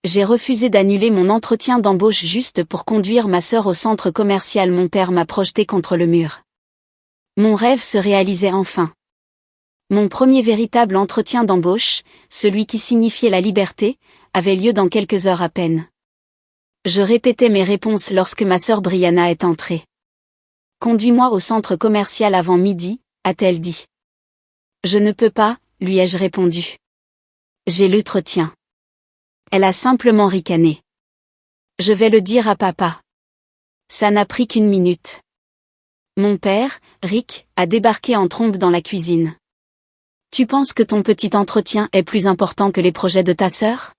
J'ai refusé d'annuler mon entretien d'embauche juste pour conduire ma sœur au centre commercial. Mon père m'a projeté contre le mur. Mon rêve se réalisait enfin. Mon premier véritable entretien d'embauche, celui qui signifiait la liberté, avait lieu dans quelques heures à peine. Je répétais mes réponses lorsque ma sœur Brianna est entrée. « Conduis-moi au centre commercial avant midi », a-t-elle dit. « Je ne peux pas », lui ai-je répondu. « J'ai l'entretien. » Elle a simplement ricané. « Je vais le dire à papa. » Ça n'a pris qu'une minute. Mon père, Rick, a débarqué en trombe dans la cuisine. « Tu penses que ton petit entretien est plus important que les projets de ta sœur ? »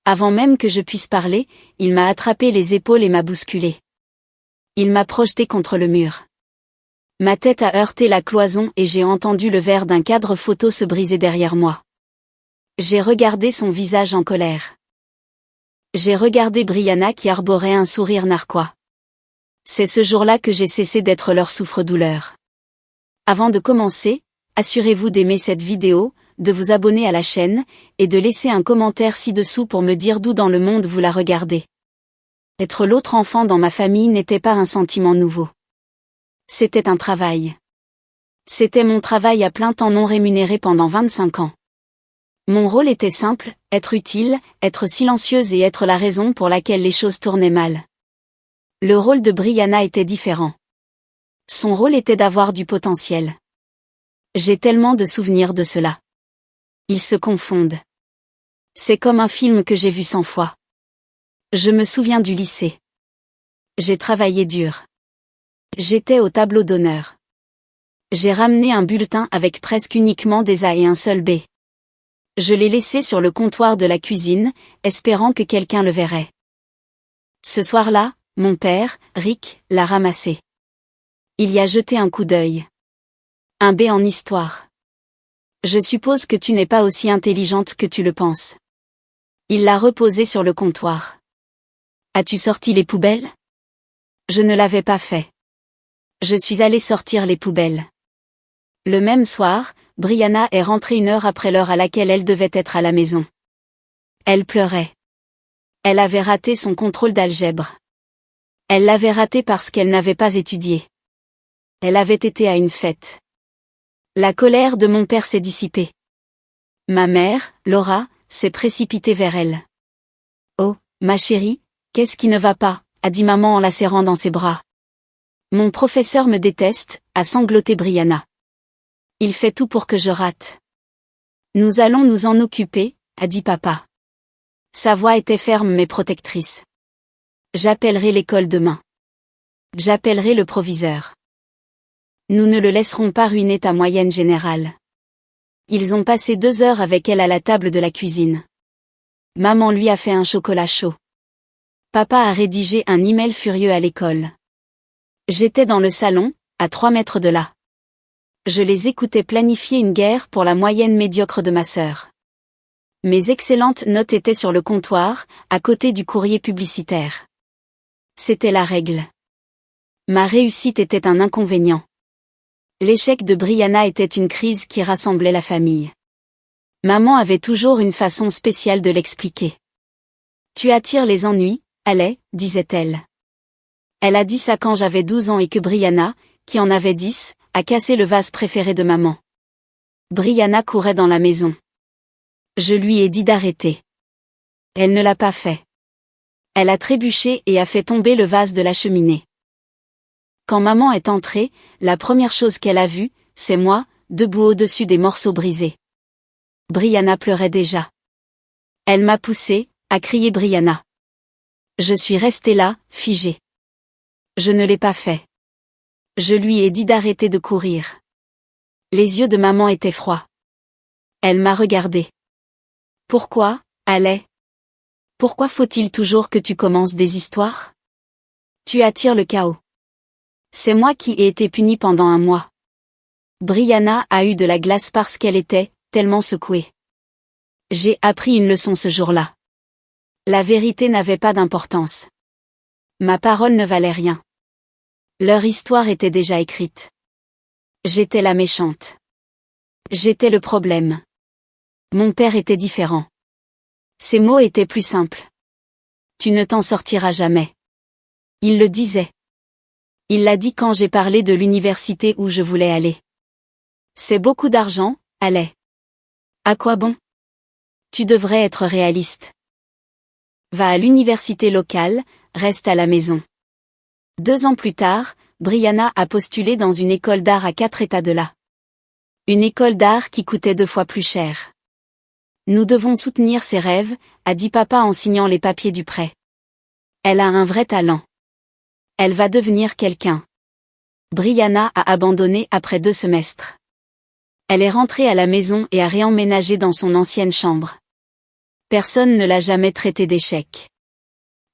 Avant même que je puisse parler, il m'a attrapé les épaules et m'a bousculé. Il m'a projeté contre le mur. Ma tête a heurté la cloison et j'ai entendu le verre d'un cadre photo se briser derrière moi. J'ai regardé son visage en colère. J'ai regardé Brianna qui arborait un sourire narquois. C'est ce jour-là que j'ai cessé d'être leur souffre-douleur. Avant de commencer, assurez-vous d'aimer cette vidéo, de vous abonner à la chaîne, et de laisser un commentaire ci-dessous pour me dire d'où dans le monde vous la regardez. Être l'autre enfant dans ma famille n'était pas un sentiment nouveau. C'était un travail. C'était mon travail à plein temps non rémunéré pendant 25 ans. Mon rôle était simple, être utile, être silencieuse et être la raison pour laquelle les choses tournaient mal. Le rôle de Brianna était différent. Son rôle était d'avoir du potentiel. J'ai tellement de souvenirs de cela. Ils se confondent. C'est comme un film que j'ai vu 100 fois. Je me souviens du lycée. J'ai travaillé dur. J'étais au tableau d'honneur. J'ai ramené un bulletin avec presque uniquement des A et un seul B. Je l'ai laissé sur le comptoir de la cuisine, espérant que quelqu'un le verrait. Ce soir-là, mon père, Rick, l'a ramassé. Il y a jeté un coup d'œil. Un B en histoire. Je suppose que tu n'es pas aussi intelligente que tu le penses. Il l'a reposé sur le comptoir. As-tu sorti les poubelles ? Je ne l'avais pas fait. Je suis allée sortir les poubelles. Le même soir, Brianna est rentrée 1 heure après l'heure à laquelle elle devait être à la maison. Elle pleurait. Elle avait raté son contrôle d'algèbre. Elle l'avait raté parce qu'elle n'avait pas étudié. Elle avait été à une fête. La colère de mon père s'est dissipée. Ma mère, Laura, s'est précipitée vers elle. « Oh, ma chérie, qu'est-ce qui ne va pas ?» a dit maman en la serrant dans ses bras. « Mon professeur me déteste », a sangloté Brianna. « Il fait tout pour que je rate. »« Nous allons nous en occuper », a dit papa. Sa voix était ferme mais protectrice. « J'appellerai l'école demain. J'appellerai le proviseur. Nous ne le laisserons pas ruiner ta moyenne générale. » Ils ont passé 2 heures avec elle à la table de la cuisine. Maman lui a fait un chocolat chaud. Papa a rédigé un email furieux à l'école. J'étais dans le salon, à 3 mètres de là. Je les écoutais planifier une guerre pour la moyenne médiocre de ma sœur. Mes excellentes notes étaient sur le comptoir, à côté du courrier publicitaire. C'était la règle. Ma réussite était un inconvénient. L'échec de Brianna était une crise qui rassemblait la famille. Maman avait toujours une façon spéciale de l'expliquer. « Tu attires les ennuis, allez, » disait-elle. Elle a dit ça quand j'avais 12 ans et que Brianna, qui en avait 10, a cassé le vase préféré de maman. Brianna courait dans la maison. Je lui ai dit d'arrêter. Elle ne l'a pas fait. Elle a trébuché et a fait tomber le vase de la cheminée. Quand maman est entrée, la première chose qu'elle a vue, c'est moi, debout au-dessus des morceaux brisés. Brianna pleurait déjà. Elle m'a poussée, a crié Brianna. Je suis restée là, figée. Je ne l'ai pas fait. Je lui ai dit d'arrêter de courir. Les yeux de maman étaient froids. Elle m'a regardée. Pourquoi, Allais ? Pourquoi faut-il toujours que tu commences des histoires ? Tu attires le chaos. C'est moi qui ai été punie pendant 1 mois. Brianna a eu de la glace parce qu'elle était tellement secouée. J'ai appris une leçon ce jour-là. La vérité n'avait pas d'importance. Ma parole ne valait rien. Leur histoire était déjà écrite. J'étais la méchante. J'étais le problème. Mon père était différent. Ces mots étaient plus simples. Tu ne t'en sortiras jamais. Il le disait. Il l'a dit quand j'ai parlé de l'université où je voulais aller. C'est beaucoup d'argent, allez. À quoi bon? Tu devrais être réaliste. Va à l'université locale, reste à la maison. 2 ans plus tard, Brianna a postulé dans une école d'art à 4 États de là. Une école d'art qui coûtait 2 fois plus cher. Nous devons soutenir ses rêves, a dit papa en signant les papiers du prêt. Elle a un vrai talent. Elle va devenir quelqu'un. Brianna a abandonné après 2 semestres. Elle est rentrée à la maison et a réemménagé dans son ancienne chambre. Personne ne l'a jamais traité d'échec.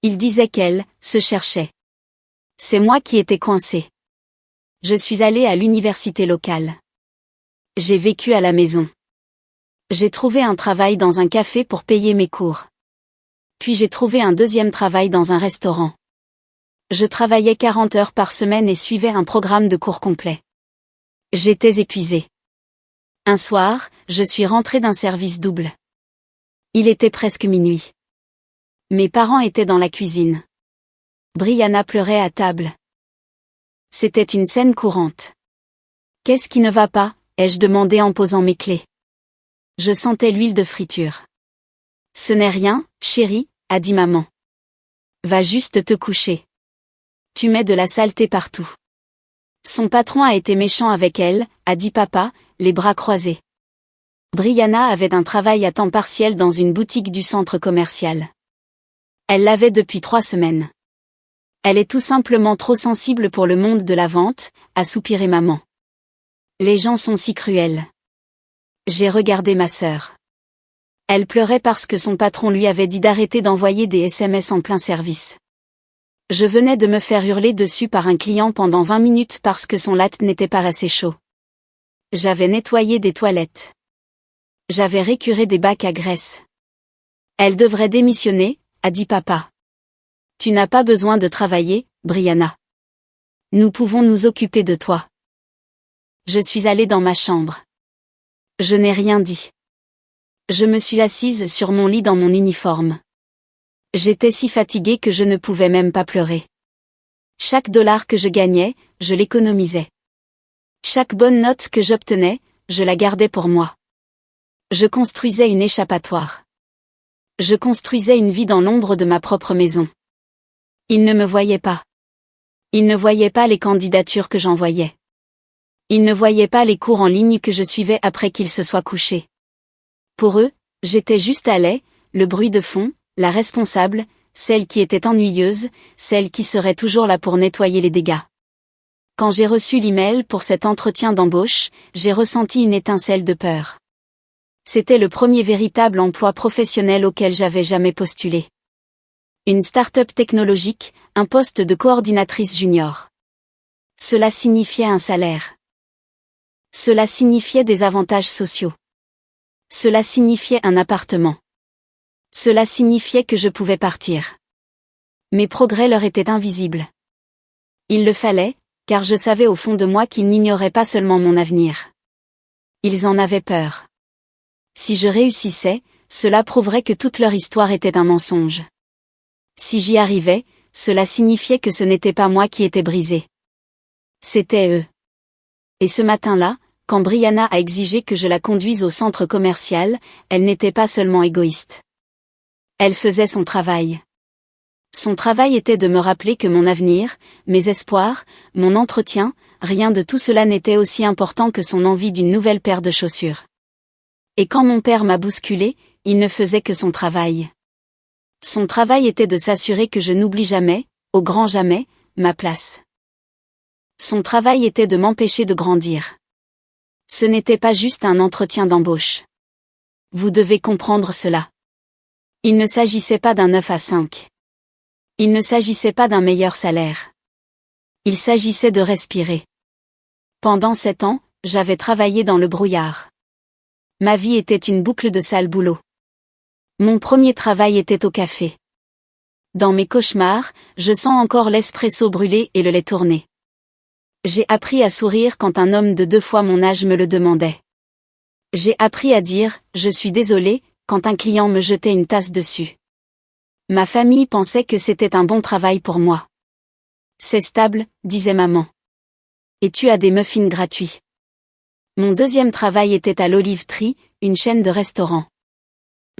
Il disait qu'elle se cherchait. C'est moi qui étais coincée. Je suis allée à l'université locale. J'ai vécu à la maison. J'ai trouvé un travail dans un café pour payer mes cours. Puis j'ai trouvé un deuxième travail dans un restaurant. Je travaillais 40 heures par semaine et suivais un programme de cours complet. J'étais épuisée. Un soir, je suis rentrée d'un service double. Il était presque minuit. Mes parents étaient dans la cuisine. Brianna pleurait à table. C'était une scène courante. Qu'est-ce qui ne va pas? Ai-je demandé en posant mes clés. Je sentais l'huile de friture. Ce n'est rien, chérie, a dit maman. Va juste te coucher. Tu mets de la saleté partout. Son patron a été méchant avec elle, a dit papa, les bras croisés. Brianna avait un travail à temps partiel dans une boutique du centre commercial. Elle l'avait depuis 3 semaines. Elle est tout simplement trop sensible pour le monde de la vente, a soupiré maman. Les gens sont si cruels. J'ai regardé ma sœur. Elle pleurait parce que son patron lui avait dit d'arrêter d'envoyer des SMS en plein service. Je venais de me faire hurler dessus par un client pendant 20 minutes parce que son latte n'était pas assez chaud. J'avais nettoyé des toilettes. J'avais récuré des bacs à graisse. Elle devrait démissionner, a dit papa. Tu n'as pas besoin de travailler, Brianna. Nous pouvons nous occuper de toi. Je suis allée dans ma chambre. Je n'ai rien dit. Je me suis assise sur mon lit dans mon uniforme. J'étais si fatiguée que je ne pouvais même pas pleurer. Chaque dollar que je gagnais, je l'économisais. Chaque bonne note que j'obtenais, je la gardais pour moi. Je construisais une échappatoire. Je construisais une vie dans l'ombre de ma propre maison. Ils ne me voyaient pas. Ils ne voyaient pas les candidatures que j'envoyais. Ils ne voyaient pas les cours en ligne que je suivais après qu'ils se soient couchés. Pour eux, j'étais juste à lait, le bruit de fond, la responsable, celle qui était ennuyeuse, celle qui serait toujours là pour nettoyer les dégâts. Quand j'ai reçu l'email pour cet entretien d'embauche, j'ai ressenti une étincelle de peur. C'était le premier véritable emploi professionnel auquel j'avais jamais postulé. Une start-up technologique, un poste de coordinatrice junior. Cela signifiait un salaire. Cela signifiait des avantages sociaux. Cela signifiait un appartement. Cela signifiait que je pouvais partir. Mes progrès leur étaient invisibles. Il le fallait, car je savais au fond de moi qu'ils n'ignoraient pas seulement mon avenir. Ils en avaient peur. Si je réussissais, cela prouverait que toute leur histoire était un mensonge. Si j'y arrivais, cela signifiait que ce n'était pas moi qui étais brisé. C'était eux. Et ce matin-là, quand Brianna a exigé que je la conduise au centre commercial, elle n'était pas seulement égoïste. Elle faisait son travail. Son travail était de me rappeler que mon avenir, mes espoirs, mon entretien, rien de tout cela n'était aussi important que son envie d'une nouvelle paire de chaussures. Et quand mon père m'a bousculé, il ne faisait que son travail. Son travail était de s'assurer que je n'oublie jamais, au grand jamais, ma place. Son travail était de m'empêcher de grandir. Ce n'était pas juste un entretien d'embauche. Vous devez comprendre cela. Il ne s'agissait pas d'un 9 à 5. Il ne s'agissait pas d'un meilleur salaire. Il s'agissait de respirer. Pendant 7 ans, j'avais travaillé dans le brouillard. Ma vie était une boucle de sale boulot. Mon premier travail était au café. Dans mes cauchemars, je sens encore l'espresso brûlé et le lait tourné. J'ai appris à sourire quand un homme de 2 fois mon âge me le demandait. J'ai appris à dire « Je suis désolé » quand un client me jetait une tasse dessus. Ma famille pensait que c'était un bon travail pour moi. C'est stable, disait maman. Et tu as des muffins gratuits. Mon deuxième travail était à l'Olive Tree, une chaîne de restaurants.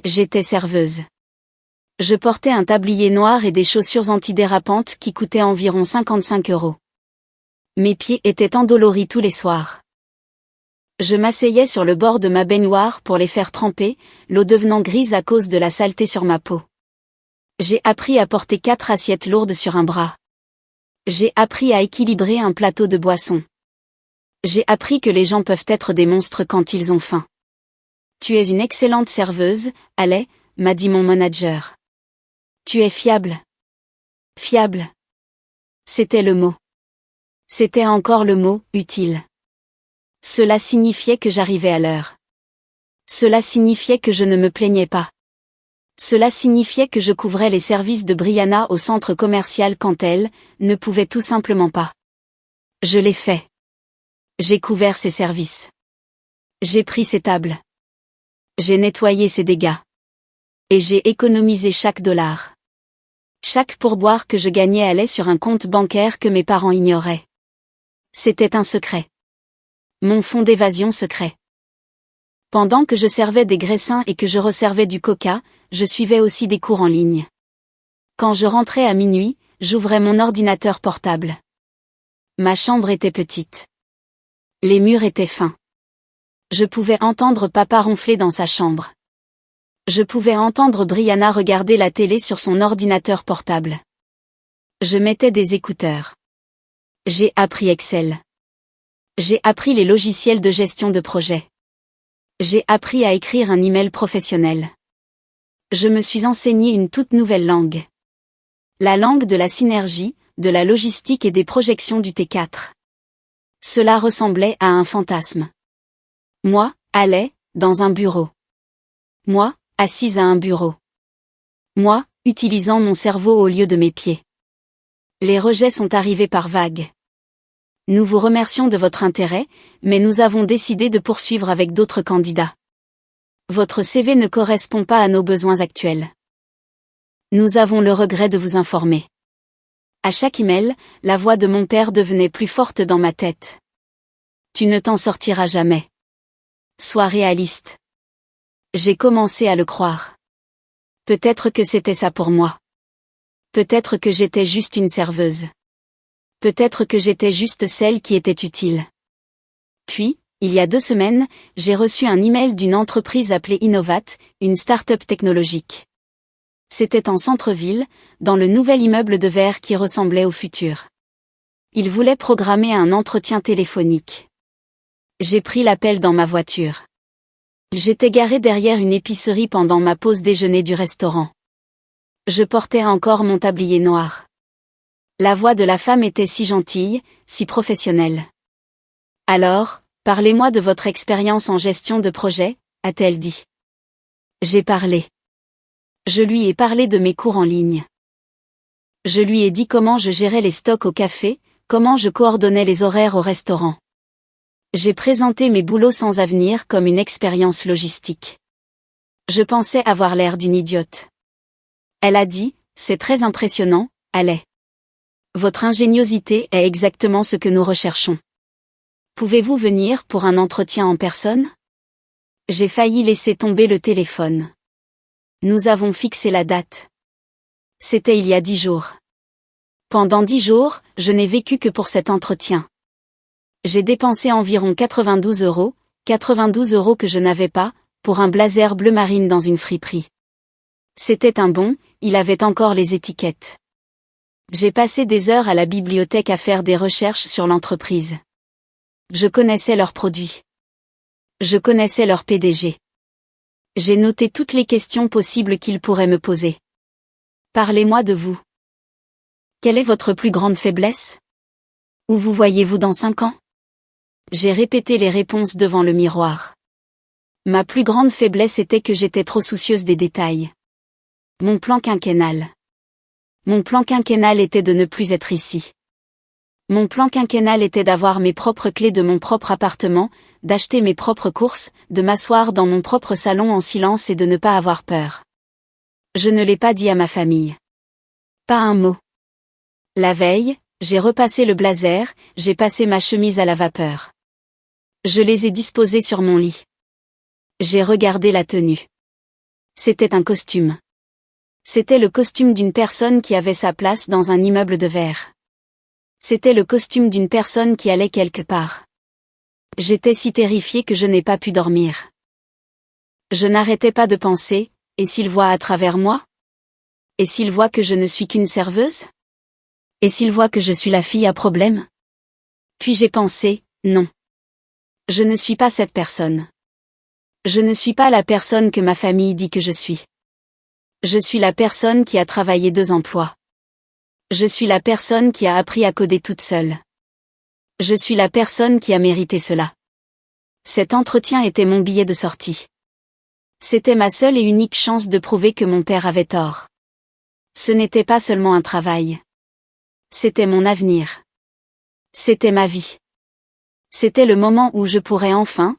J'étais serveuse. Je portais un tablier noir et des chaussures antidérapantes qui coûtaient environ 55 €. Mes pieds étaient endoloris tous les soirs. Je m'asseyais sur le bord de ma baignoire pour les faire tremper, l'eau devenant grise à cause de la saleté sur ma peau. J'ai appris à porter 4 assiettes lourdes sur un bras. J'ai appris à équilibrer un plateau de boissons. J'ai appris que les gens peuvent être des monstres quand ils ont faim. Tu es une excellente serveuse, Haley, m'a dit mon manager. Tu es fiable. Fiable. C'était le mot. C'était encore le mot, utile. Cela signifiait que j'arrivais à l'heure. Cela signifiait que je ne me plaignais pas. Cela signifiait que je couvrais les services de Brianna au centre commercial quand elle ne pouvait tout simplement pas. Je l'ai fait. J'ai couvert ses services. J'ai pris ses tables. J'ai nettoyé ses dégâts. Et j'ai économisé chaque dollar. Chaque pourboire que je gagnais allait sur un compte bancaire que mes parents ignoraient. C'était un secret. Mon fonds d'évasion secret. Pendant que je servais des graissins et que je resservais du coca, je suivais aussi des cours en ligne. Quand je rentrais à minuit, j'ouvrais mon ordinateur portable. Ma chambre était petite. Les murs étaient fins. Je pouvais entendre papa ronfler dans sa chambre. Je pouvais entendre Brianna regarder la télé sur son ordinateur portable. Je mettais des écouteurs. J'ai appris Excel. J'ai appris les logiciels de gestion de projet. J'ai appris à écrire un email professionnel. Je me suis enseigné une toute nouvelle langue. La langue de la synergie, de la logistique et des projections du T4. Cela ressemblait à un fantasme. Moi, Haley, dans un bureau. Moi, assise à un bureau. Moi, utilisant mon cerveau au lieu de mes pieds. Les rejets sont arrivés par vagues. Nous vous remercions de votre intérêt, mais nous avons décidé de poursuivre avec d'autres candidats. Votre CV ne correspond pas à nos besoins actuels. Nous avons le regret de vous informer. À chaque email, la voix de mon père devenait plus forte dans ma tête. Tu ne t'en sortiras jamais. Sois réaliste. J'ai commencé à le croire. Peut-être que c'était ça pour moi. Peut-être que j'étais juste une serveuse. Peut-être que j'étais juste celle qui était utile. Puis, il y a 2 semaines, j'ai reçu un email d'une entreprise appelée Innovat, une start-up technologique. C'était en centre-ville, dans le nouvel immeuble de verre qui ressemblait au futur. Ils voulaient programmer un entretien téléphonique. J'ai pris l'appel dans ma voiture. J'étais garé derrière une épicerie pendant ma pause déjeuner du restaurant. Je portais encore mon tablier noir. La voix de la femme était si gentille, si professionnelle. Alors, parlez-moi de votre expérience en gestion de projet, a-t-elle dit. J'ai parlé. Je lui ai parlé de mes cours en ligne. Je lui ai dit comment je gérais les stocks au café, comment je coordonnais les horaires au restaurant. J'ai présenté mes boulots sans avenir comme une expérience logistique. Je pensais avoir l'air d'une idiote. Elle a dit, c'est très impressionnant, Haley. Votre ingéniosité est exactement ce que nous recherchons. Pouvez-vous venir pour un entretien en personne? J'ai failli laisser tomber le téléphone. Nous avons fixé la date. C'était il y a 10 jours. Pendant 10 jours, je n'ai vécu que pour cet entretien. J'ai dépensé environ 92 €, 92 € que je n'avais pas, pour un blazer bleu marine dans une friperie. C'était un bon, il avait encore les étiquettes. J'ai passé des heures à la bibliothèque à faire des recherches sur l'entreprise. Je connaissais leurs produits. Je connaissais leur PDG. J'ai noté toutes les questions possibles qu'ils pourraient me poser. Parlez-moi de vous. Quelle est votre plus grande faiblesse? Où vous voyez-vous dans 5 ans? J'ai répété les réponses devant le miroir. Ma plus grande faiblesse était que j'étais trop soucieuse des détails. Mon plan quinquennal. Mon plan quinquennal était de ne plus être ici. Mon plan quinquennal était d'avoir mes propres clés de mon propre appartement, d'acheter mes propres courses, de m'asseoir dans mon propre salon en silence et de ne pas avoir peur. Je ne l'ai pas dit à ma famille. Pas un mot. La veille, j'ai repassé le blazer, j'ai passé ma chemise à la vapeur. Je les ai disposés sur mon lit. J'ai regardé la tenue. C'était un costume. C'était le costume d'une personne qui avait sa place dans un immeuble de verre. C'était le costume d'une personne qui allait quelque part. J'étais si terrifiée que je n'ai pas pu dormir. Je n'arrêtais pas de penser, et s'il voit à travers moi? Et s'il voit que je ne suis qu'une serveuse? Et s'il voit que je suis la fille à problème? Puis j'ai pensé, non. Je ne suis pas cette personne. Je ne suis pas la personne que ma famille dit que je suis. Je suis la personne qui a travaillé 2 emplois. Je suis la personne qui a appris à coder toute seule. Je suis la personne qui a mérité cela. Cet entretien était mon billet de sortie. C'était ma seule et unique chance de prouver que mon père avait tort. Ce n'était pas seulement un travail. C'était mon avenir. C'était ma vie. C'était le moment où je pourrais enfin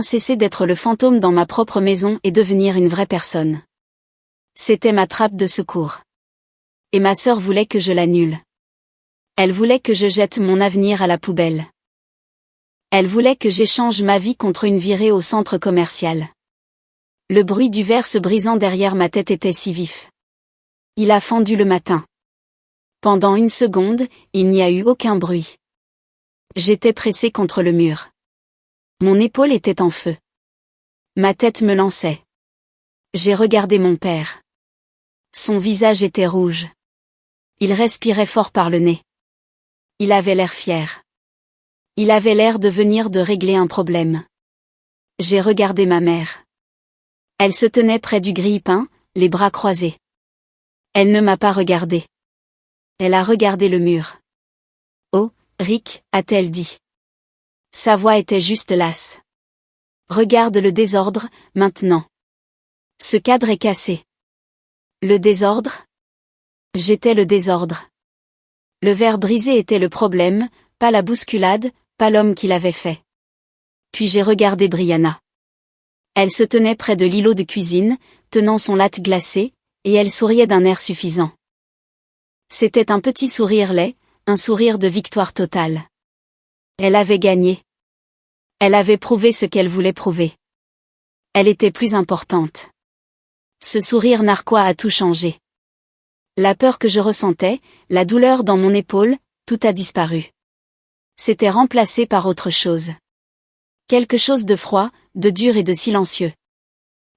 cesser d'être le fantôme dans ma propre maison et devenir une vraie personne. C'était ma trappe de secours. Et ma sœur voulait que je l'annule. Elle voulait que je jette mon avenir à la poubelle. Elle voulait que j'échange ma vie contre une virée au centre commercial. Le bruit du verre se brisant derrière ma tête était si vif. Il a fendu le matin. Pendant 1 seconde, il n'y a eu aucun bruit. J'étais pressé contre le mur. Mon épaule était en feu. Ma tête me lançait. J'ai regardé mon père. Son visage était rouge. Il respirait fort par le nez. Il avait l'air fier. Il avait l'air de venir de régler un problème. J'ai regardé ma mère. Elle se tenait près du grille-pain, les bras croisés. Elle ne m'a pas regardé. Elle a regardé le mur. Oh, Rick, a-t-elle dit. Sa voix était juste lasse. Regarde le désordre, maintenant. Ce cadre est cassé. Le désordre? J'étais le désordre. Le verre brisé était le problème, pas la bousculade, pas l'homme qui l'avait fait. Puis j'ai regardé Brianna. Elle se tenait près de l'îlot de cuisine, tenant son latte glacé, et elle souriait d'un air suffisant. C'était un petit sourire laid, un sourire de victoire totale. Elle avait gagné. Elle avait prouvé ce qu'elle voulait prouver. Elle était plus importante. Ce sourire narquois a tout changé. La peur que je ressentais, la douleur dans mon épaule, tout a disparu. C'était remplacé par autre chose. Quelque chose de froid, de dur et de silencieux.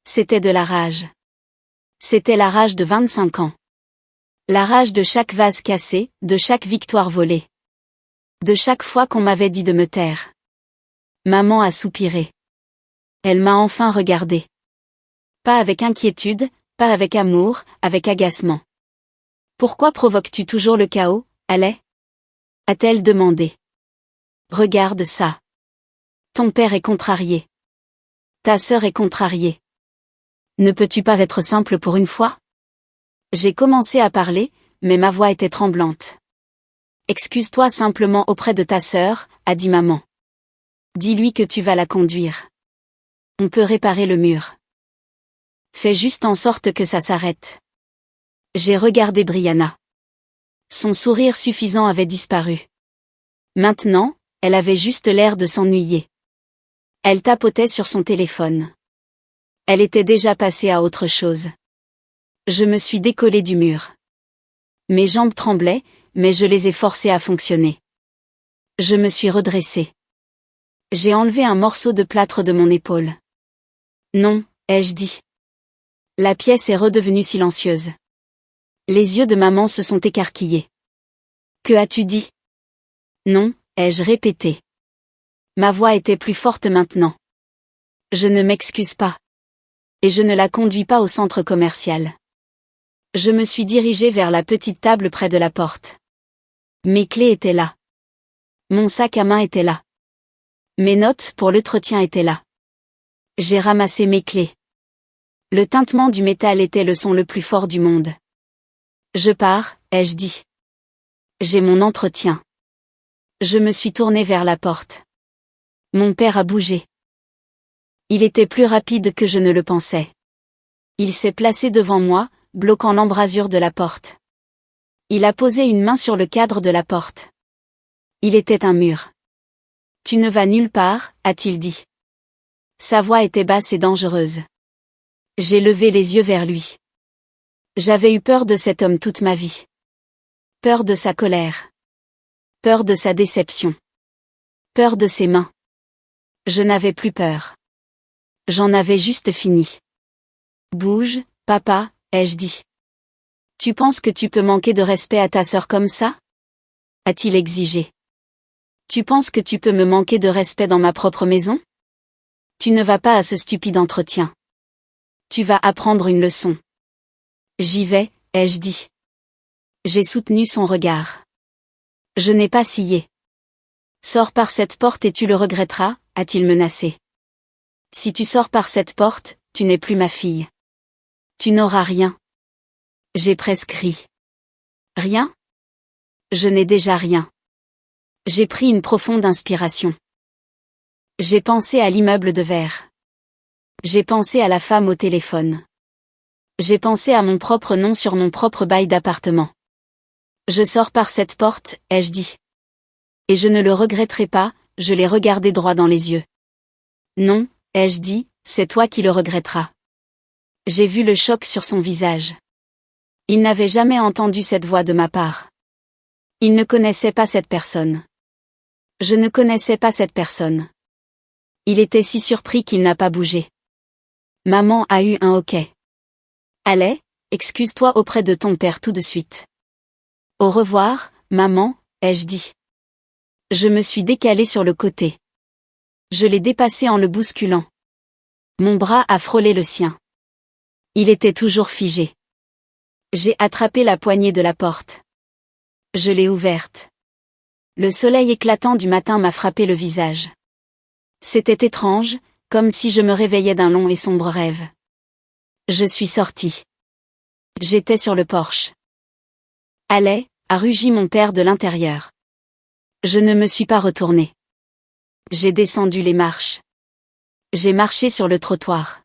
C'était de la rage. C'était la rage de 25 ans. La rage de chaque vase cassé, de chaque victoire volée. De chaque fois qu'on m'avait dit de me taire. Maman a soupiré. Elle m'a enfin regardé. Pas avec inquiétude, pas avec amour, avec agacement. Pourquoi provoques-tu toujours le chaos, Allais? A-t-elle demandé. Regarde ça. Ton père est contrarié. Ta sœur est contrariée. Ne peux-tu pas être simple pour une fois? J'ai commencé à parler, mais ma voix était tremblante. Excuse-toi simplement auprès de ta sœur, a dit maman. Dis-lui que tu vas la conduire. On peut réparer le mur. Fais juste en sorte que ça s'arrête. J'ai regardé Brianna. Son sourire suffisant avait disparu. Maintenant, elle avait juste l'air de s'ennuyer. Elle tapotait sur son téléphone. Elle était déjà passée à autre chose. Je me suis décollée du mur. Mes jambes tremblaient, mais je les ai forcées à fonctionner. Je me suis redressée. J'ai enlevé un morceau de plâtre de mon épaule. Non, ai-je dit. La pièce est redevenue silencieuse. Les yeux de maman se sont écarquillés. Que as-tu dit? Non, ai-je répété. Ma voix était plus forte maintenant. Je ne m'excuse pas. Et je ne la conduis pas au centre commercial. Je me suis dirigée vers la petite table près de la porte. Mes clés étaient là. Mon sac à main était là. Mes notes pour l'entretien étaient là. J'ai ramassé mes clés. Le tintement du métal était le son le plus fort du monde. Je pars, ai-je dit. J'ai mon entretien. Je me suis tournée vers la porte. Mon père a bougé. Il était plus rapide que je ne le pensais. Il s'est placé devant moi, bloquant l'embrasure de la porte. Il a posé une main sur le cadre de la porte. Il était un mur. « Tu ne vas nulle part », a-t-il dit. Sa voix était basse et dangereuse. J'ai levé les yeux vers lui. J'avais eu peur de cet homme toute ma vie. Peur de sa colère. Peur de sa déception. Peur de ses mains. Je n'avais plus peur. J'en avais juste fini. Bouge, papa, ai-je dit. Tu penses que tu peux manquer de respect à ta sœur comme ça? A-t-il exigé. Tu penses que tu peux me manquer de respect dans ma propre maison? Tu ne vas pas à ce stupide entretien. Tu vas apprendre une leçon. J'y vais, ai-je dit. J'ai soutenu son regard. Je n'ai pas scié. Sors par cette porte et tu le regretteras, a-t-il menacé. Si tu sors par cette porte, tu n'es plus ma fille. Tu n'auras rien. J'ai presque ri. Rien? Je n'ai déjà rien. J'ai pris une profonde inspiration. J'ai pensé à l'immeuble de verre. J'ai pensé à la femme au téléphone. J'ai pensé à mon propre nom sur mon propre bail d'appartement. Je sors par cette porte, ai-je dit. Et je ne le regretterai pas, je l'ai regardé droit dans les yeux. Non, ai-je dit, c'est toi qui le regretteras. J'ai vu le choc sur son visage. Il n'avait jamais entendu cette voix de ma part. Il ne connaissait pas cette personne. Je ne connaissais pas cette personne. Il était si surpris qu'il n'a pas bougé. Maman a eu un hoquet. Allez, excuse-toi auprès de ton père tout de suite. Au revoir, maman, ai-je dit. Je me suis décalé sur le côté. Je l'ai dépassé en le bousculant. Mon bras a frôlé le sien. Il était toujours figé. J'ai attrapé la poignée de la porte. Je l'ai ouverte. Le soleil éclatant du matin m'a frappé le visage. C'était étrange, comme si je me réveillais d'un long et sombre rêve. Je suis sortie. J'étais sur le porche. Allez, a rugi mon père de l'intérieur. Je ne me suis pas retournée. J'ai descendu les marches. J'ai marché sur le trottoir.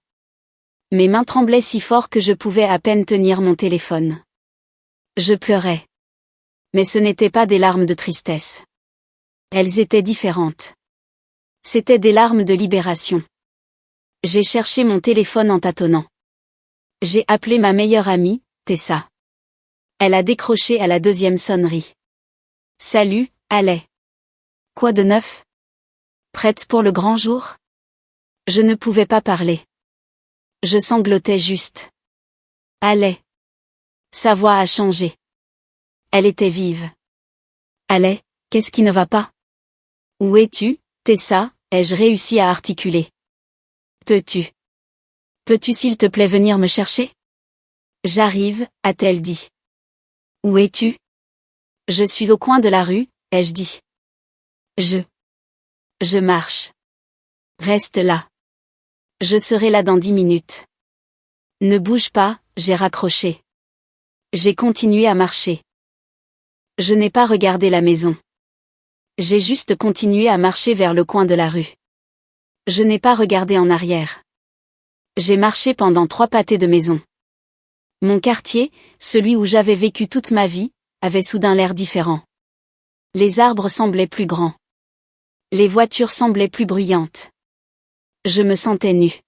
Mes mains tremblaient si fort que je pouvais à peine tenir mon téléphone. Je pleurais. Mais ce n'étaient pas des larmes de tristesse. Elles étaient différentes. C'étaient des larmes de libération. J'ai cherché mon téléphone en tâtonnant. J'ai appelé ma meilleure amie, Tessa. Elle a décroché à la deuxième sonnerie. Salut, allez. Quoi de neuf? Prête pour le grand jour? Je ne pouvais pas parler. Je sanglotais juste. Allez. Sa voix a changé. Elle était vive. Allez, qu'est-ce qui ne va pas? Où es-tu, Tessa, ai-je réussi à articuler. Peux-tu s'il te plaît venir me chercher? J'arrive, a-t-elle dit. Où es-tu? Je suis au coin de la rue, ai-je dit. Je marche. Reste là. Je serai là dans 10 minutes. Ne bouge pas, j'ai raccroché. J'ai continué à marcher. Je n'ai pas regardé la maison. J'ai juste continué à marcher vers le coin de la rue. Je n'ai pas regardé en arrière. J'ai marché pendant 3 pâtés de maison. Mon quartier, celui où j'avais vécu toute ma vie, avait soudain l'air différent. Les arbres semblaient plus grands. Les voitures semblaient plus bruyantes. Je me sentais nue.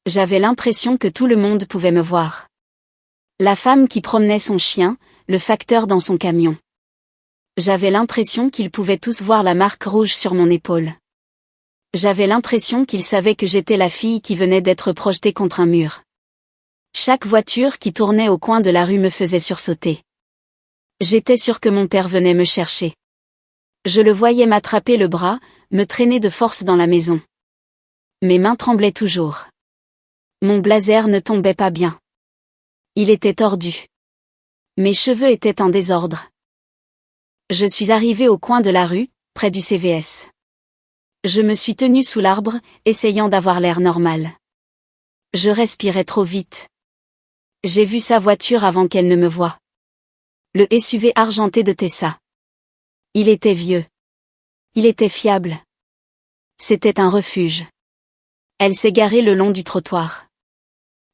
J'avais l'impression que tout le monde pouvait me voir. La femme qui promenait son chien, le facteur dans son camion. J'avais l'impression qu'ils pouvaient tous voir la marque rouge sur mon épaule. J'avais l'impression qu'ils savaient que j'étais la fille qui venait d'être projetée contre un mur. Chaque voiture qui tournait au coin de la rue me faisait sursauter. J'étais sûre que mon père venait me chercher. Je le voyais m'attraper le bras, me traîner de force dans la maison. Mes mains tremblaient toujours. Mon blazer ne tombait pas bien. Il était tordu. Mes cheveux étaient en désordre. Je suis arrivée au coin de la rue, près du CVS. Je me suis tenue sous l'arbre, essayant d'avoir l'air normal. Je respirais trop vite. J'ai vu sa voiture avant qu'elle ne me voie. Le SUV argenté de Tessa. Il était vieux. Il était fiable. C'était un refuge. Elle s'est garée le long du trottoir.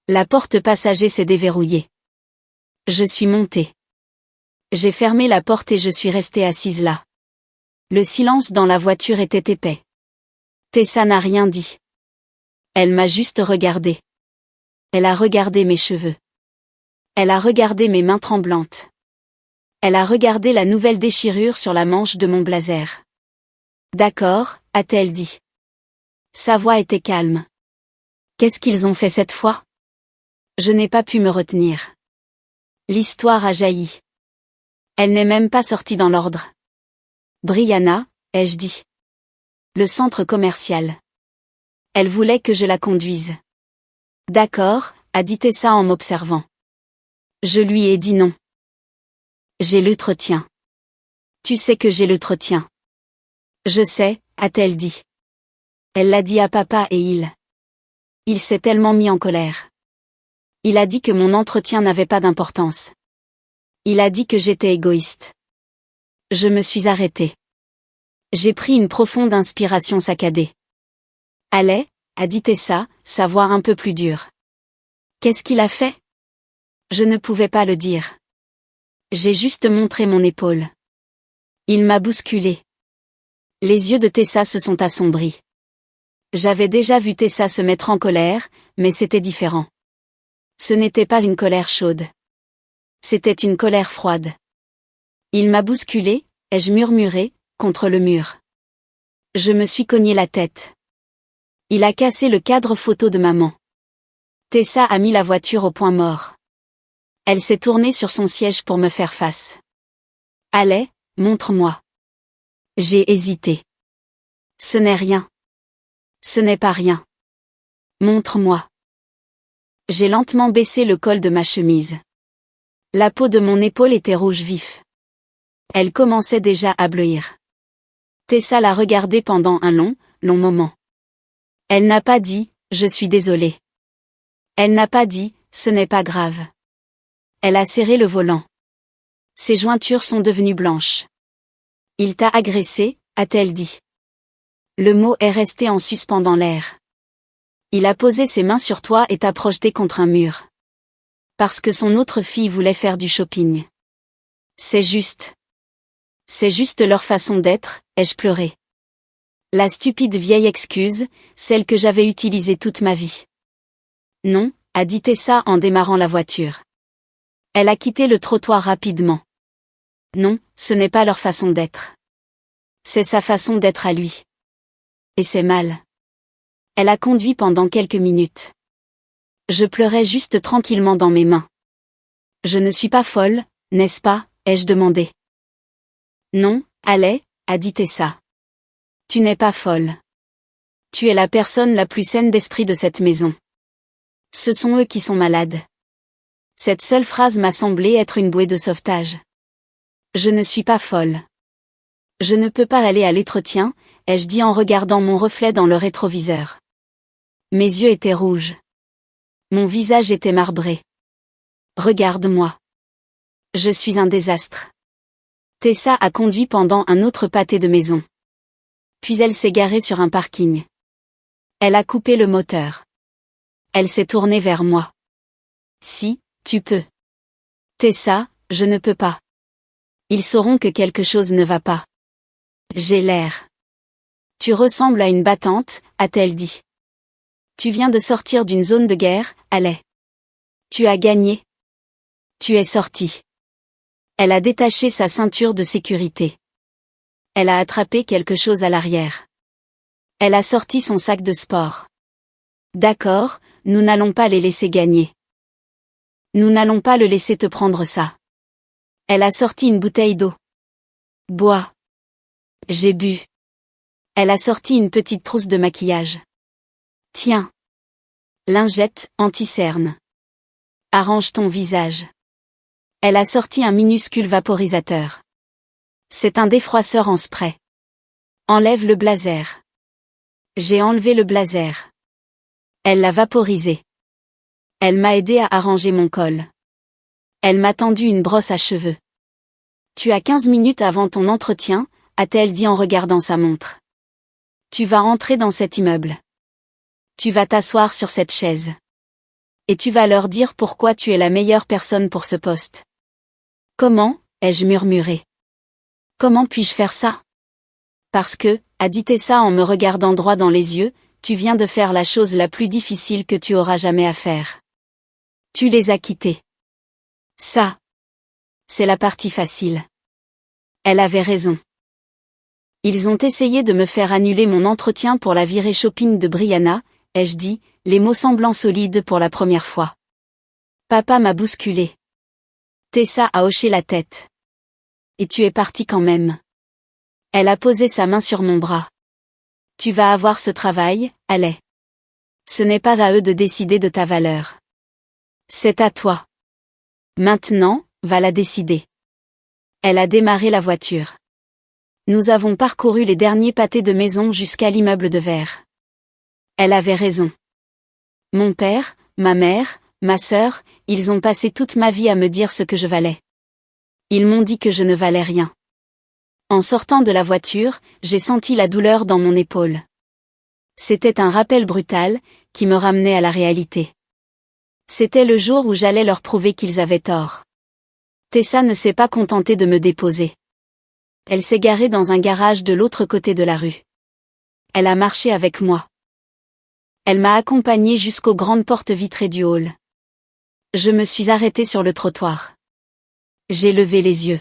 La porte passager s'est déverrouillée. Je suis montée. J'ai fermé la porte et je suis restée assise là. Le silence dans la voiture était épais. Tessa n'a rien dit. Elle m'a juste regardée. Elle a regardé mes cheveux. Elle a regardé mes mains tremblantes. Elle a regardé la nouvelle déchirure sur la manche de mon blazer. D'accord, a-t-elle dit. Sa voix était calme. Qu'est-ce qu'ils ont fait cette fois? Je n'ai pas pu me retenir. L'histoire a jailli. Elle n'est même pas sortie dans l'ordre. Brianna, ai-je dit. Le centre commercial. Elle voulait que je la conduise. D'accord, a dit Tessa en m'observant. Je lui ai dit non. J'ai l'entretien. Tu sais que j'ai l'entretien. Je sais, a-t-elle dit. Elle l'a dit à papa et il s'est tellement mis en colère. Il a dit que mon entretien n'avait pas d'importance. Il a dit que j'étais égoïste. Je me suis arrêtée. J'ai pris une profonde inspiration saccadée. Allez, a dit Tessa, sa voix un peu plus dure. Qu'est-ce qu'il a fait? Je ne pouvais pas le dire. J'ai juste montré mon épaule. Il m'a bousculée. Les yeux de Tessa se sont assombris. J'avais déjà vu Tessa se mettre en colère, mais c'était différent. Ce n'était pas une colère chaude. C'était une colère froide. Il m'a bousculée, ai-je murmuré, contre le mur. Je me suis cogné la tête. Il a cassé le cadre photo de maman. Tessa a mis la voiture au point mort. Elle s'est tournée sur son siège pour me faire face. Allez, montre-moi. J'ai hésité. Ce n'est rien. Ce n'est pas rien. Montre-moi. J'ai lentement baissé le col de ma chemise. La peau de mon épaule était rouge vif. Elle commençait déjà à bleuir. Tessa l'a regardée pendant un long moment. Elle n'a pas dit « Je suis désolée ». Elle n'a pas dit « Ce n'est pas grave ». Elle a serré le volant. Ses jointures sont devenues blanches. Il t'a agressé, a-t-elle dit. Le mot est resté en suspens dans l'air. Il a posé ses mains sur toi et t'a projeté contre un mur. Parce que son autre fille voulait faire du shopping. C'est juste. C'est juste leur façon d'être, ai-je pleuré. La stupide vieille excuse, celle que j'avais utilisée toute ma vie. Non, a dit Tessa en démarrant la voiture. Elle a quitté le trottoir rapidement. Non, ce n'est pas leur façon d'être. C'est sa façon d'être à lui. Et c'est mal. Elle a conduit pendant quelques minutes. Je pleurais juste tranquillement dans mes mains. Je ne suis pas folle, n'est-ce pas, ai-je demandé. Non, allez, a dit Tessa. Tu n'es pas folle. Tu es la personne la plus saine d'esprit de cette maison. Ce sont eux qui sont malades. Cette seule phrase m'a semblé être une bouée de sauvetage. Je ne suis pas folle. Je ne peux pas aller à l'entretien, ai-je dit en regardant mon reflet dans le rétroviseur. Mes yeux étaient rouges. Mon visage était marbré. Regarde-moi. Je suis un désastre. Tessa a conduit pendant un autre pâté de maison. Puis elle s'est garée sur un parking. Elle a coupé le moteur. Elle s'est tournée vers moi. Si, tu peux. Tessa, je ne peux pas. Ils sauront que quelque chose ne va pas. J'ai l'air. Tu ressembles à une battante, a-t-elle dit. Tu viens de sortir d'une zone de guerre, allez. Tu as gagné. Tu es sorti. Elle a détaché sa ceinture de sécurité. Elle a attrapé quelque chose à l'arrière. Elle a sorti son sac de sport. D'accord, nous n'allons pas les laisser gagner. Nous n'allons pas le laisser te prendre ça. Elle a sorti une bouteille d'eau. Bois. J'ai bu. Elle a sorti une petite trousse de maquillage. Tiens. Lingette, anti-cerne. Arrange ton visage. Elle a sorti un minuscule vaporisateur. C'est un défroisseur en spray. Enlève le blazer. J'ai enlevé le blazer. Elle l'a vaporisé. Elle m'a aidé à arranger mon col. Elle m'a tendu une brosse à cheveux. Tu as 15 minutes avant ton entretien, a-t-elle dit en regardant sa montre. Tu vas entrer dans cet immeuble. Tu vas t'asseoir sur cette chaise. Et tu vas leur dire pourquoi tu es la meilleure personne pour ce poste. Comment, ai-je murmuré. Comment puis-je faire ça? Parce que, a dit Tessa en me regardant droit dans les yeux, tu viens de faire la chose la plus difficile que tu auras jamais à faire. Tu les as quittés. Ça. C'est la partie facile. Elle avait raison. Ils ont essayé de me faire annuler mon entretien pour la virée shopping de Brianna, ai-je dit, les mots semblant solides pour la première fois. Papa m'a bousculé. Tessa a hoché la tête. Et tu es parti quand même. Elle a posé sa main sur mon bras. Tu vas avoir ce travail, allez. Ce n'est pas à eux de décider de ta valeur. C'est à toi. Maintenant, va la décider. Elle a démarré la voiture. Nous avons parcouru les derniers pâtés de maison jusqu'à l'immeuble de verre. Elle avait raison. Mon père, ma mère, ma sœur, ils ont passé toute ma vie à me dire ce que je valais. Ils m'ont dit que je ne valais rien. En sortant de la voiture, j'ai senti la douleur dans mon épaule. C'était un rappel brutal, qui me ramenait à la réalité. C'était le jour où j'allais leur prouver qu'ils avaient tort. Tessa ne s'est pas contentée de me déposer. Elle s'est garée dans un garage de l'autre côté de la rue. Elle a marché avec moi. Elle m'a accompagnée jusqu'aux grandes portes vitrées du hall. Je me suis arrêtée sur le trottoir. J'ai levé les yeux.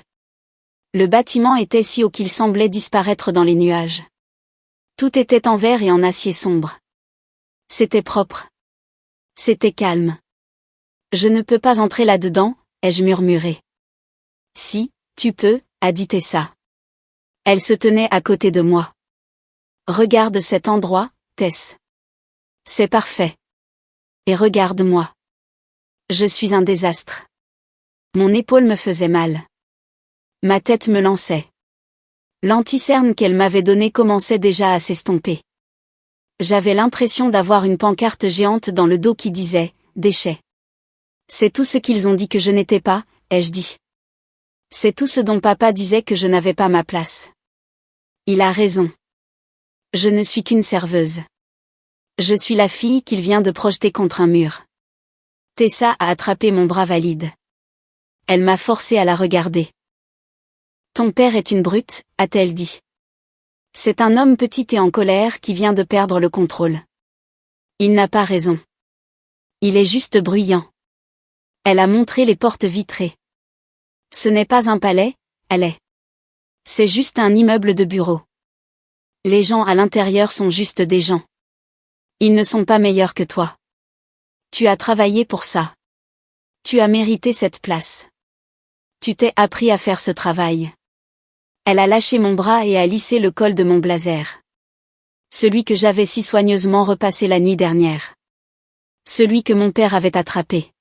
Le bâtiment était si haut qu'il semblait disparaître dans les nuages. Tout était en verre et en acier sombre. C'était propre. C'était calme. Je ne peux pas entrer là-dedans, ai-je murmuré. Si, tu peux, a dit Tessa. Elle se tenait à côté de moi. Regarde cet endroit, Tess. C'est parfait. Et regarde-moi. Je suis un désastre. Mon épaule me faisait mal. Ma tête me lançait. L'anticerne qu'elle m'avait donné commençait déjà à s'estomper. J'avais l'impression d'avoir une pancarte géante dans le dos qui disait « Déchets ». C'est tout ce qu'ils ont dit que je n'étais pas, ai-je dit. C'est tout ce dont papa disait que je n'avais pas ma place. Il a raison. Je ne suis qu'une serveuse. Je suis la fille qu'il vient de projeter contre un mur. Tessa a attrapé mon bras valide. Elle m'a forcé à la regarder. Ton père est une brute, a-t-elle dit. C'est un homme petit et en colère qui vient de perdre le contrôle. Il n'a pas raison. Il est juste bruyant. Elle a montré les portes vitrées. Ce n'est pas un palais, elle est. C'est juste un immeuble de bureaux. Les gens à l'intérieur sont juste des gens. Ils ne sont pas meilleurs que toi. Tu as travaillé pour ça. Tu as mérité cette place. Tu t'es appris à faire ce travail. Elle a lâché mon bras et a lissé le col de mon blazer. Celui que j'avais si soigneusement repassé la nuit dernière. Celui que mon père avait attrapé.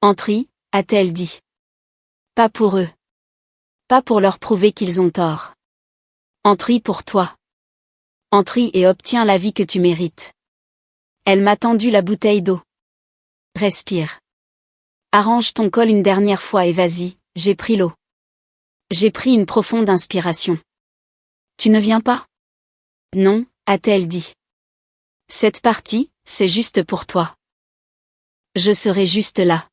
Entry, a-t-elle dit. Pas pour eux. Pas pour leur prouver qu'ils ont tort. Entry pour toi. Entry et obtiens la vie que tu mérites. Elle m'a tendu la bouteille d'eau. Respire. Arrange ton col une dernière fois et vas-y, j'ai pris l'eau. J'ai pris une profonde inspiration. Tu ne viens pas? Non, a-t-elle dit. Cette partie, c'est juste pour toi. Je serai juste là.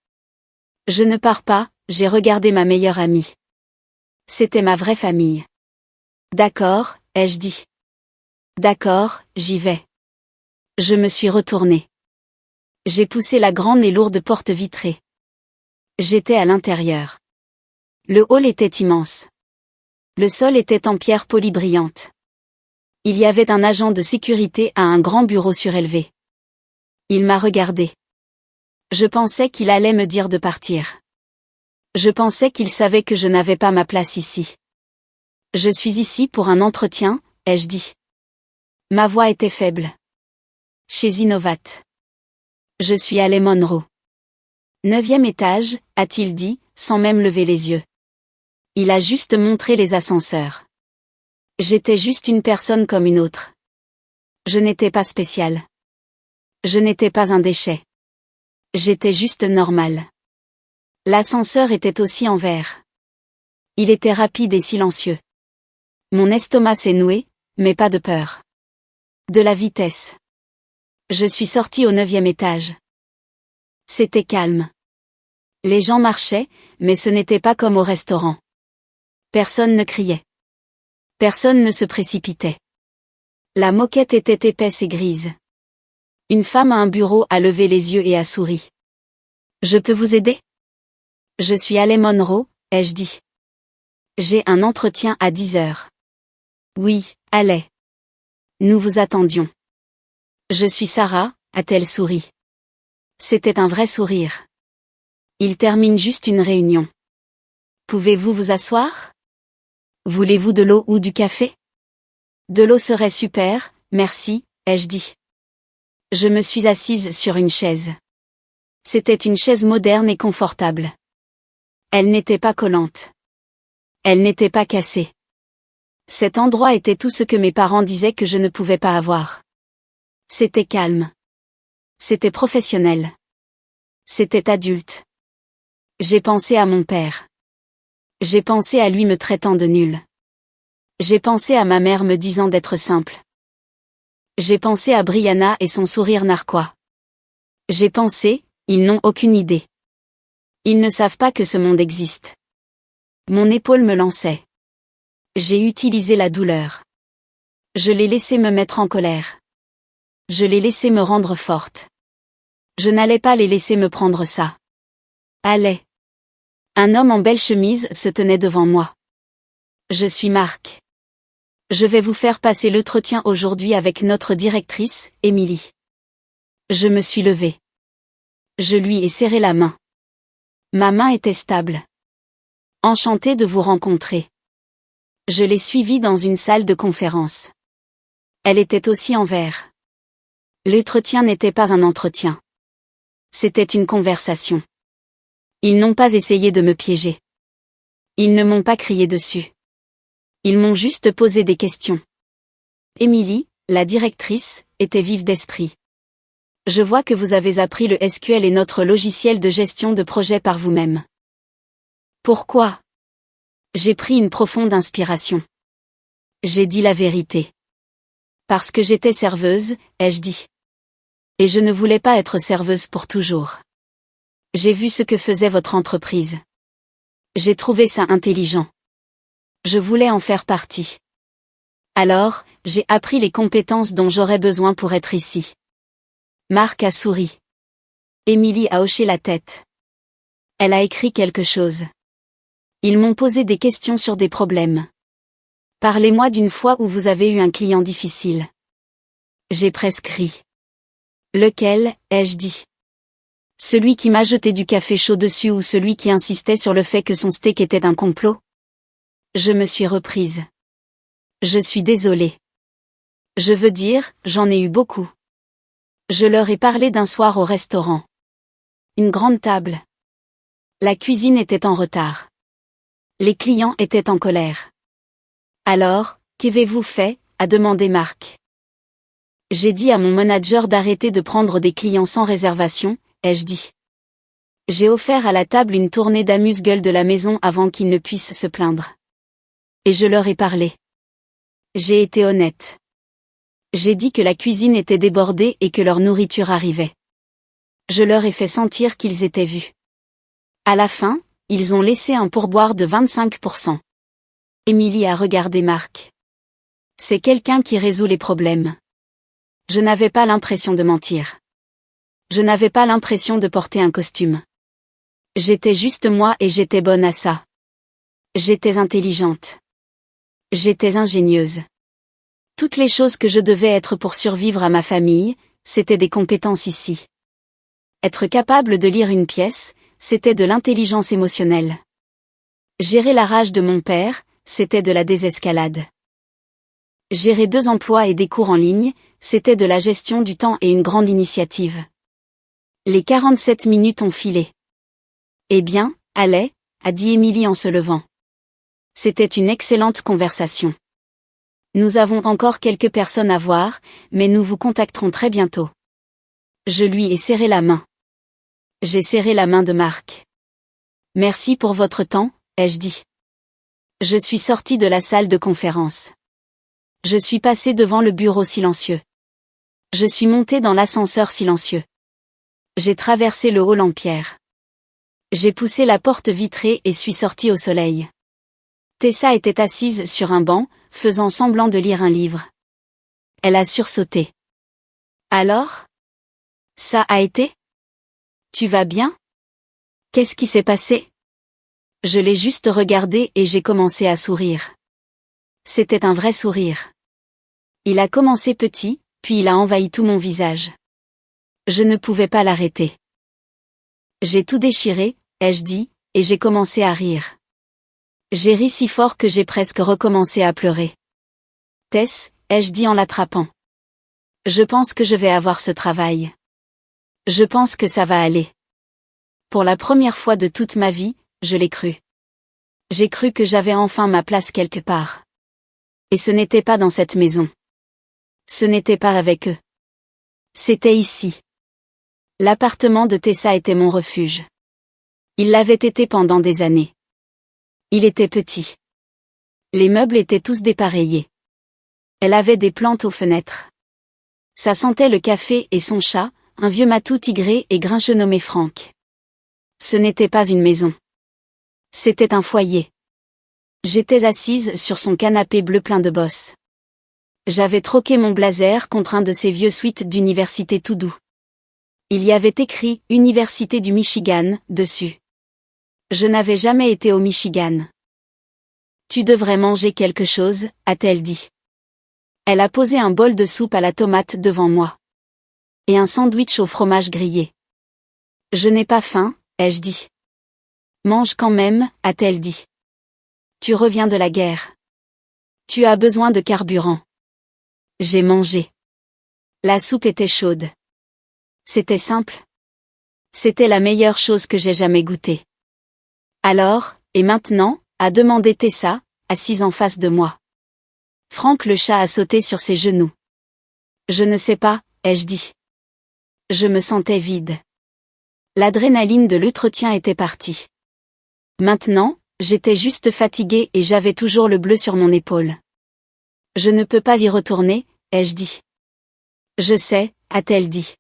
Je ne pars pas, j'ai regardé ma meilleure amie. C'était ma vraie famille. D'accord, ai-je dit. D'accord, j'y vais. Je me suis retournée. J'ai poussé la grande et lourde porte vitrée. J'étais à l'intérieur. Le hall était immense. Le sol était en pierre polie brillante. Il y avait un agent de sécurité à un grand bureau surélevé. Il m'a regardé. Je pensais qu'il allait me dire de partir. Je pensais qu'il savait que je n'avais pas ma place ici. Je suis ici pour un entretien, ai-je dit. Ma voix était faible. Chez Innovat. Je suis allé Monroe. 9e étage, a-t-il dit, sans même lever les yeux. Il a juste montré les ascenseurs. J'étais juste une personne comme une autre. Je n'étais pas spéciale. Je n'étais pas un déchet. J'étais juste normal. L'ascenseur était aussi en verre. Il était rapide et silencieux. Mon estomac s'est noué, mais pas de peur. De la vitesse. Je suis sortie au 9e étage. C'était calme. Les gens marchaient, mais ce n'était pas comme au restaurant. Personne ne criait. Personne ne se précipitait. La moquette était épaisse et grise. Une femme à un bureau a levé les yeux et a souri. « Je peux vous aider ? » « Je suis Haley Monroe, ai-je dit. J'ai un entretien à 10 heures. »« Oui, Haley. Nous vous attendions. »« Je suis Sarah, » a-t-elle souri. C'était un vrai sourire. Il termine juste une réunion. Pouvez-vous vous asseoir ? Voulez-vous de l'eau ou du café ? De l'eau serait super, merci, ai-je dit. Je me suis assise sur une chaise. C'était une chaise moderne et confortable. Elle n'était pas collante. Elle n'était pas cassée. Cet endroit était tout ce que mes parents disaient que je ne pouvais pas avoir. C'était calme. C'était professionnel. C'était adulte. J'ai pensé à mon père. J'ai pensé à lui me traitant de nul. J'ai pensé à ma mère me disant d'être simple. J'ai pensé à Brianna et son sourire narquois. J'ai pensé, ils n'ont aucune idée. Ils ne savent pas que ce monde existe. Mon épaule me lançait. J'ai utilisé la douleur. Je l'ai laissé me mettre en colère. Je l'ai laissé me rendre forte. Je n'allais pas les laisser me prendre ça. Allez. Un homme en belle chemise se tenait devant moi. Je suis Marc. Je vais vous faire passer l'entretien aujourd'hui avec notre directrice, Emily. Je me suis levée. Je lui ai serré la main. Ma main était stable. Enchantée de vous rencontrer. Je l'ai suivie dans une salle de conférence. Elle était aussi en vert. L'entretien n'était pas un entretien. C'était une conversation. Ils n'ont pas essayé de me piéger. Ils ne m'ont pas crié dessus. Ils m'ont juste posé des questions. Emily, la directrice, était vive d'esprit. Je vois que vous avez appris le SQL et notre logiciel de gestion de projet par vous-même. Pourquoi ? J'ai pris une profonde inspiration. J'ai dit la vérité. Parce que j'étais serveuse, ai-je dit. Et je ne voulais pas être serveuse pour toujours. J'ai vu ce que faisait votre entreprise. J'ai trouvé ça intelligent. Je voulais en faire partie. Alors, j'ai appris les compétences dont j'aurais besoin pour être ici. Marc a souri. Emily a hoché la tête. Elle a écrit quelque chose. Ils m'ont posé des questions sur des problèmes. Parlez-moi d'une fois où vous avez eu un client difficile. J'ai presque ri. Lequel, ai-je dit. Celui qui m'a jeté du café chaud dessus ou celui qui insistait sur le fait que son steak était un complot ? Je me suis reprise. Je suis désolée. Je veux dire, j'en ai eu beaucoup. Je leur ai parlé d'un soir au restaurant. Une grande table. La cuisine était en retard. Les clients étaient en colère. Alors, qu'avez-vous fait ? A demandé Marc. J'ai dit à mon manager d'arrêter de prendre des clients sans réservation, ai-je dit. J'ai offert à la table une tournée d'amuse-gueule de la maison avant qu'ils ne puissent se plaindre. Et je leur ai parlé. J'ai été honnête. J'ai dit que la cuisine était débordée et que leur nourriture arrivait. Je leur ai fait sentir qu'ils étaient vus. À la fin, ils ont laissé un pourboire de 25%. Emily a regardé Marc. C'est quelqu'un qui résout les problèmes. Je n'avais pas l'impression de mentir. Je n'avais pas l'impression de porter un costume. J'étais juste moi et j'étais bonne à ça. J'étais intelligente. J'étais ingénieuse. Toutes les choses que je devais être pour survivre à ma famille, c'était des compétences ici. Être capable de lire une pièce, c'était de l'intelligence émotionnelle. Gérer la rage de mon père, c'était de la désescalade. Gérer 2 emplois et des cours en ligne, c'était de la gestion du temps et une grande initiative. Les 47 minutes ont filé. Eh bien, allez, a dit Emily en se levant. C'était une excellente conversation. Nous avons encore quelques personnes à voir, mais nous vous contacterons très bientôt. Je lui ai serré la main. J'ai serré la main de Marc. Merci pour votre temps, ai-je dit. Je suis sortie de la salle de conférence. Je suis passée devant le bureau silencieux. Je suis montée dans l'ascenseur silencieux. J'ai traversé le hall en pierre. J'ai poussé la porte vitrée et suis sortie au soleil. Tessa était assise sur un banc, faisant semblant de lire un livre. Elle a sursauté. Alors? Ça a été? Tu vas bien? Qu'est-ce qui s'est passé? Je l'ai juste regardé et j'ai commencé à sourire. C'était un vrai sourire. Il a commencé petit, puis il a envahi tout mon visage. Je ne pouvais pas l'arrêter. J'ai tout déchiré, ai-je dit, et j'ai commencé à rire. J'ai ri si fort que j'ai presque recommencé à pleurer. Tess, ai-je dit en l'attrapant. Je pense que je vais avoir ce travail. Je pense que ça va aller. Pour la première fois de toute ma vie, je l'ai cru. J'ai cru que j'avais enfin ma place quelque part. Et ce n'était pas dans cette maison. Ce n'était pas avec eux. C'était ici. L'appartement de Tessa était mon refuge. Il l'avait été pendant des années. Il était petit. Les meubles étaient tous dépareillés. Elle avait des plantes aux fenêtres. Ça sentait le café et son chat, un vieux matou tigré et grincheux nommé Franck. Ce n'était pas une maison. C'était un foyer. J'étais assise sur son canapé bleu plein de bosses. J'avais troqué mon blazer contre un de ces vieux suites d'université tout doux. Il y avait écrit « Université du Michigan » dessus. Je n'avais jamais été au Michigan. « Tu devrais manger quelque chose » a-t-elle dit. Elle a posé un bol de soupe à la tomate devant moi. Et un sandwich au fromage grillé. Je n'ai pas faim, ai-je dit. Mange quand même, a-t-elle dit. Tu reviens de la guerre. Tu as besoin de carburant. J'ai mangé. La soupe était chaude. C'était simple. C'était la meilleure chose que j'ai jamais goûtée. Alors, et maintenant, a demandé Tessa, assise en face de moi. Franck le chat a sauté sur ses genoux. Je ne sais pas, ai-je dit. Je me sentais vide. L'adrénaline de l'entretien était partie. Maintenant, j'étais juste fatiguée et j'avais toujours le bleu sur mon épaule. Je ne peux pas y retourner, ai-je dit. Je sais, a-t-elle dit.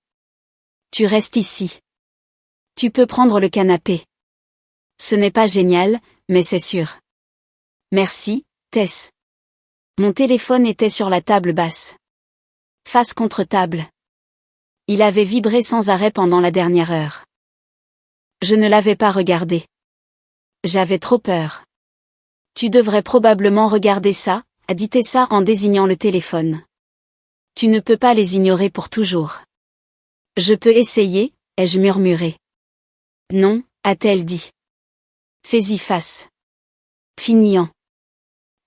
Tu restes ici. Tu peux prendre le canapé. Ce n'est pas génial, mais c'est sûr. Merci, Tess. Mon téléphone était sur la table basse. Face contre table. Il avait vibré sans arrêt pendant la dernière heure. Je ne l'avais pas regardé. J'avais trop peur. Tu devrais probablement regarder ça, a dit Tessa en désignant le téléphone. Tu ne peux pas les ignorer pour toujours. Je peux essayer, ai-je murmuré. Non, a-t-elle dit. Fais-y face. Finiant.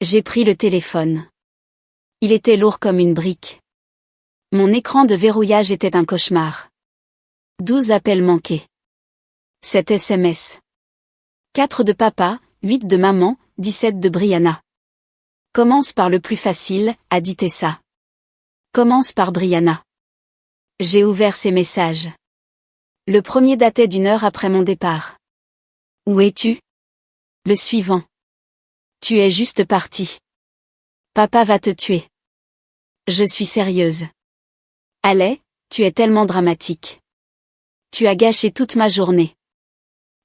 J'ai pris le téléphone. Il était lourd comme une brique. Mon écran de verrouillage était un cauchemar. 12 appels manqués. 7 SMS. 4 de papa, 8 de maman, 17 de Brianna. Commence par le plus facile, a dit Tessa. Commence par Brianna. J'ai ouvert ses messages. Le premier datait d'1 heure après mon départ. Où es-tu? Le suivant. Tu es juste parti. Papa va te tuer. Je suis sérieuse. Allez, tu es tellement dramatique. Tu as gâché toute ma journée.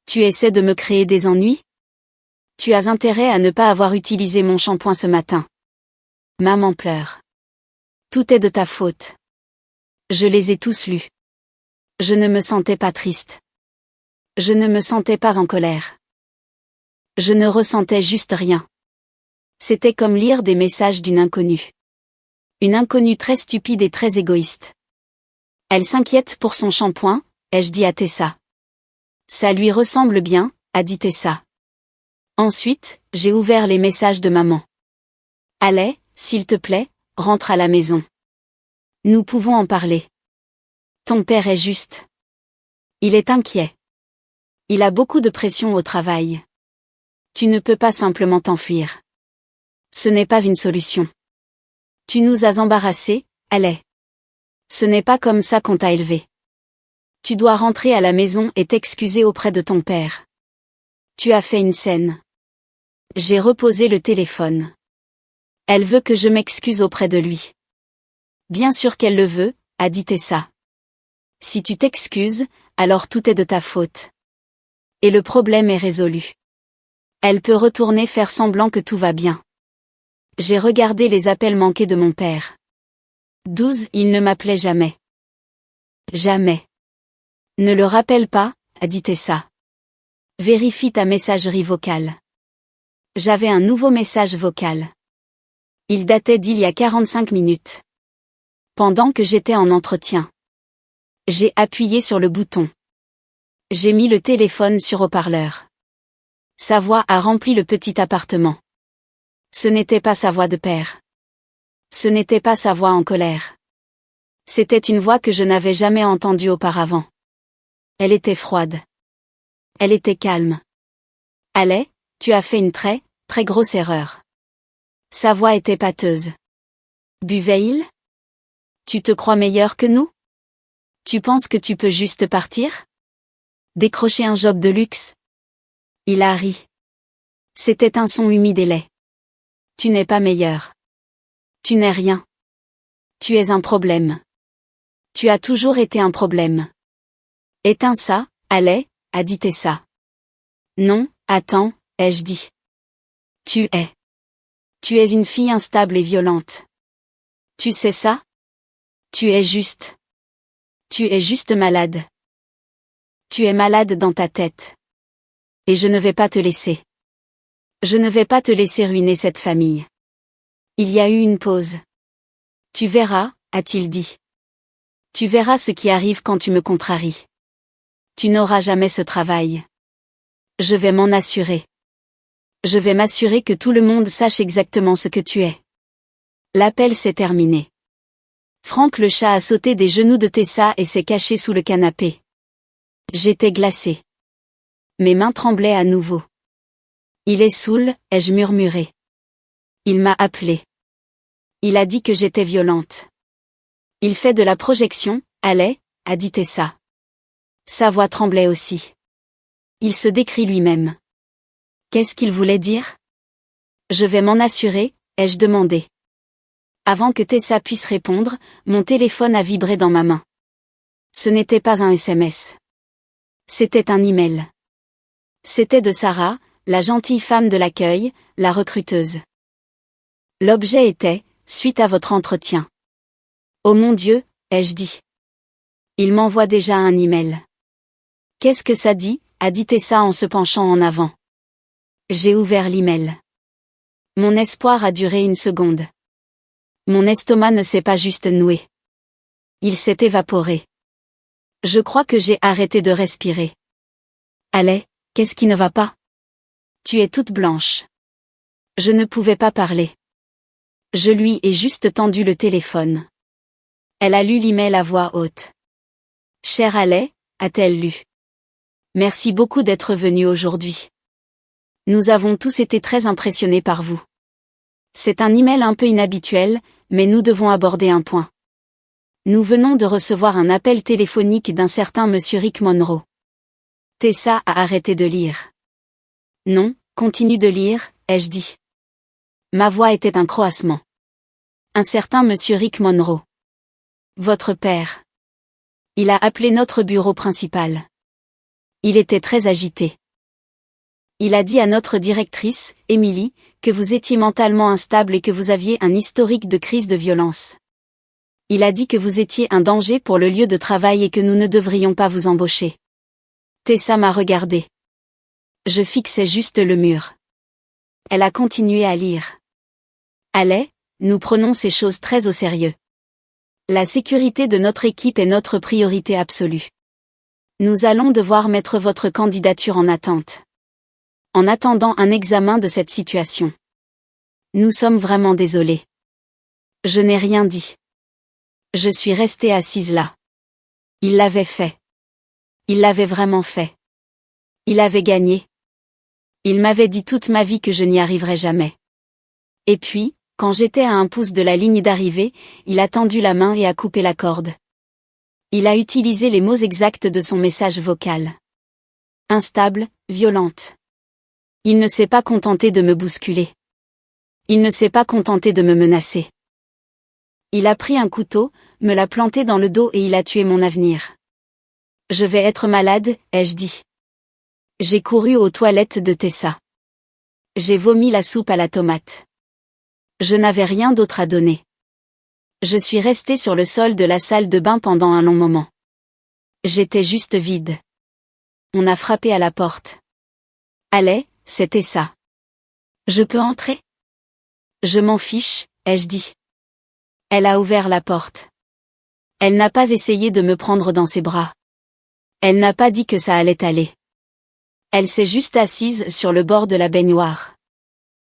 Tu essaies de me créer des ennuis? Tu as intérêt à ne pas avoir utilisé mon shampoing ce matin. Maman pleure. Tout est de ta faute. Je les ai tous lus. Je ne me sentais pas triste. Je ne me sentais pas en colère. Je ne ressentais juste rien. C'était comme lire des messages d'une inconnue. Une inconnue très stupide et très égoïste. Elle s'inquiète pour son shampoing, ai-je dit à Tessa. Ça lui ressemble bien, a dit Tessa. Ensuite, j'ai ouvert les messages de maman. Allez, s'il te plaît, rentre à la maison. Nous pouvons en parler. Ton père est juste. Il est inquiet. Il a beaucoup de pression au travail. Tu ne peux pas simplement t'enfuir. Ce n'est pas une solution. Tu nous as embarrassés, allez. Ce n'est pas comme ça qu'on t'a élevé. Tu dois rentrer à la maison et t'excuser auprès de ton père. Tu as fait une scène. J'ai reposé le téléphone. Elle veut que je m'excuse auprès de lui. Bien sûr qu'elle le veut, a dit Tessa. Si tu t'excuses, alors tout est de ta faute. Et le problème est résolu. Elle peut retourner faire semblant que tout va bien. J'ai regardé les appels manqués de mon père. 12, il ne m'appelait jamais. Jamais. Ne le rappelle pas, a dit Tessa. Vérifie ta messagerie vocale. J'avais un nouveau message vocal. Il datait d'il y a 45 minutes. Pendant que j'étais en entretien. J'ai appuyé sur le bouton. J'ai mis le téléphone sur haut-parleur. Sa voix a rempli le petit appartement. Ce n'était pas sa voix de père. Ce n'était pas sa voix en colère. C'était une voix que je n'avais jamais entendue auparavant. Elle était froide. Elle était calme. Allez, tu as fait une très grosse erreur. Sa voix était pâteuse. Buvait-il? Tu te crois meilleur que nous? Tu penses que tu peux juste partir? Décrocher un job de luxe? Il a ri. C'était un son humide et laid. Tu n'es pas meilleur. Tu n'es rien. Tu es un problème. Tu as toujours été un problème. Éteins ça, allez, a dit Tessa. Non, attends, ai-je dit. Tu es. Tu es une fille instable et violente. Tu sais ça? Tu es juste. Tu es juste malade. Tu es malade dans ta tête. Et je ne vais pas te laisser. Je ne vais pas te laisser ruiner cette famille. Il y a eu une pause. Tu verras, a-t-il dit. Tu verras ce qui arrive quand tu me contraries. Tu n'auras jamais ce travail. Je vais m'en assurer. Je vais m'assurer que tout le monde sache exactement ce que tu es. L'appel s'est terminé. Franck le chat a sauté des genoux de Tessa et s'est caché sous le canapé. J'étais glacée. Mes mains tremblaient à nouveau. Il est saoul, ai-je murmuré. Il m'a appelé. Il a dit que j'étais violente. Il fait de la projection, allez, a dit Tessa. Sa voix tremblait aussi. Il se décrit lui-même. Qu'est-ce qu'il voulait dire? Je vais m'en assurer, ai-je demandé. Avant que Tessa puisse répondre, mon téléphone a vibré dans ma main. Ce n'était pas un SMS. C'était un email. C'était de Sarah, la gentille femme de l'accueil, la recruteuse. L'objet était, suite à votre entretien. Oh mon Dieu, ai-je dit. Il m'envoie déjà un email. Qu'est-ce que ça dit, a dit Tessa en se penchant en avant. J'ai ouvert l'email. Mon espoir a duré une seconde. Mon estomac ne s'est pas juste noué. Il s'est évaporé. Je crois que j'ai arrêté de respirer. Allez, qu'est-ce qui ne va pas? Tu es toute blanche. Je ne pouvais pas parler. Je lui ai juste tendu le téléphone. Elle a lu l'email à voix haute. Chère Allais, a-t-elle lu. Merci beaucoup d'être venu aujourd'hui. Nous avons tous été très impressionnés par vous. C'est un email un peu inhabituel, mais nous devons aborder un point. Nous venons de recevoir un appel téléphonique d'un certain monsieur Rick Monroe. Tessa a arrêté de lire. Non, continue de lire, ai-je dit. Ma voix était un croassement. Un certain monsieur Rick Monroe. Votre père. Il a appelé notre bureau principal. Il était très agité. Il a dit à notre directrice, Émilie, que vous étiez mentalement instable et que vous aviez un historique de crise de violence. Il a dit que vous étiez un danger pour le lieu de travail et que nous ne devrions pas vous embaucher. Tessa m'a regardé. Je fixais juste le mur. Elle a continué à lire. Allez, nous prenons ces choses très au sérieux. La sécurité de notre équipe est notre priorité absolue. Nous allons devoir mettre votre candidature en attente. En attendant un examen de cette situation. Nous sommes vraiment désolés. Je n'ai rien dit. Je suis restée assise là. Il l'avait fait. Il l'avait vraiment fait. Il avait gagné. Il m'avait dit toute ma vie que je n'y arriverais jamais. Et puis, quand j'étais à un pouce de la ligne d'arrivée, il a tendu la main et a coupé la corde. Il a utilisé les mots exacts de son message vocal. Instable, violente. Il ne s'est pas contenté de me bousculer. Il ne s'est pas contenté de me menacer. Il a pris un couteau, me l'a planté dans le dos et il a tué mon avenir. Je vais être malade, ai-je dit. J'ai couru aux toilettes de Tessa. J'ai vomi la soupe à la tomate. Je n'avais rien d'autre à donner. Je suis restée sur le sol de la salle de bain pendant un long moment. J'étais juste vide. On a frappé à la porte. Allez, c'était ça. Je peux entrer? Je m'en fiche, ai-je dit. Elle a ouvert la porte. Elle n'a pas essayé de me prendre dans ses bras. Elle n'a pas dit que ça allait aller. Elle s'est juste assise sur le bord de la baignoire.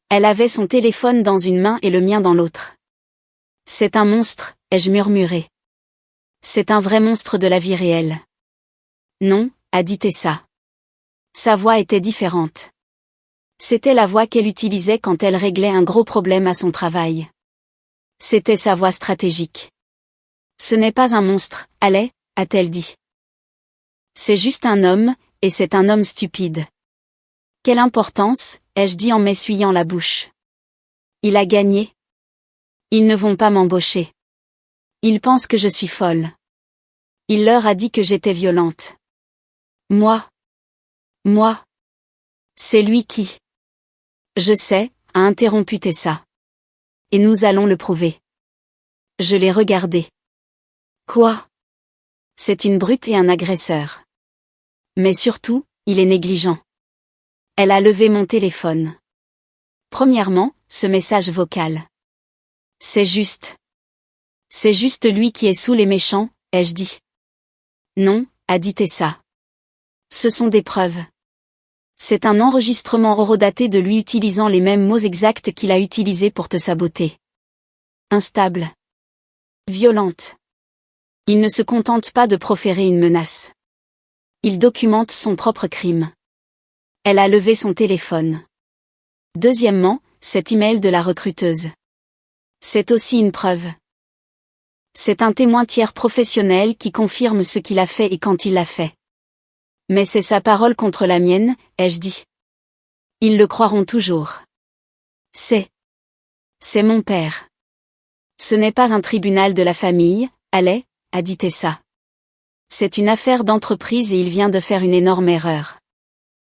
Elle avait son téléphone dans une main et le mien dans l'autre. C'est un monstre, ai-je murmuré. C'est un vrai monstre de la vie réelle. Non, a dit Tessa. Sa voix était différente. C'était la voix qu'elle utilisait quand elle réglait un gros problème à son travail. C'était sa voix stratégique. Ce n'est pas un monstre, allez, a-t-elle dit. C'est juste un homme, et c'est un homme stupide. Quelle importance, ai-je dit en m'essuyant la bouche. Il a gagné. Ils ne vont pas m'embaucher. Ils pensent que je suis folle. Il leur a dit que j'étais violente. Moi. C'est lui qui. Je sais, a interrompu Tessa. Et nous allons le prouver. Je l'ai regardé. Quoi? C'est une brute et un agresseur. Mais surtout, il est négligent. Elle a levé mon téléphone. Premièrement, ce message vocal. C'est juste lui qui est sous les méchants, ai-je dit. Non, a dit Tessa. Ce sont des preuves. C'est un enregistrement horodaté de lui utilisant les mêmes mots exacts qu'il a utilisés pour te saboter. Instable. Violente. Il ne se contente pas de proférer une menace. Il documente son propre crime. Elle a levé son téléphone. Deuxièmement, cet email de la recruteuse. C'est aussi une preuve. C'est un témoin tiers professionnel qui confirme ce qu'il a fait et quand il l'a fait. Mais c'est sa parole contre la mienne, ai-je dit. Ils le croiront toujours. C'est mon père. Ce n'est pas un tribunal de la famille, allez, a dit Tessa. C'est une affaire d'entreprise et il vient de faire une énorme erreur.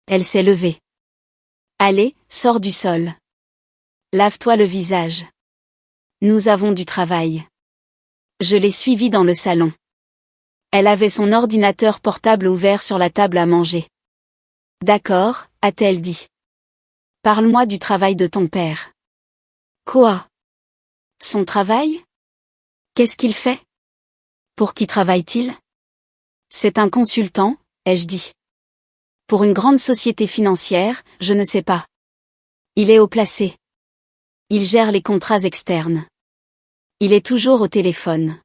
Elle s'est levée. Allez, sors du sol. Lave-toi le visage. Nous avons du travail. Je l'ai suivie dans le salon. Elle avait son ordinateur portable ouvert sur la table à manger. D'accord, a-t-elle dit. Parle-moi du travail de ton père. Quoi? Son travail? Qu'est-ce qu'il fait? Pour qui travaille-t-il? C'est un consultant, ai-je dit. Pour une grande société financière, je ne sais pas. Il est haut placé. Il gère les contrats externes. Il est toujours au téléphone.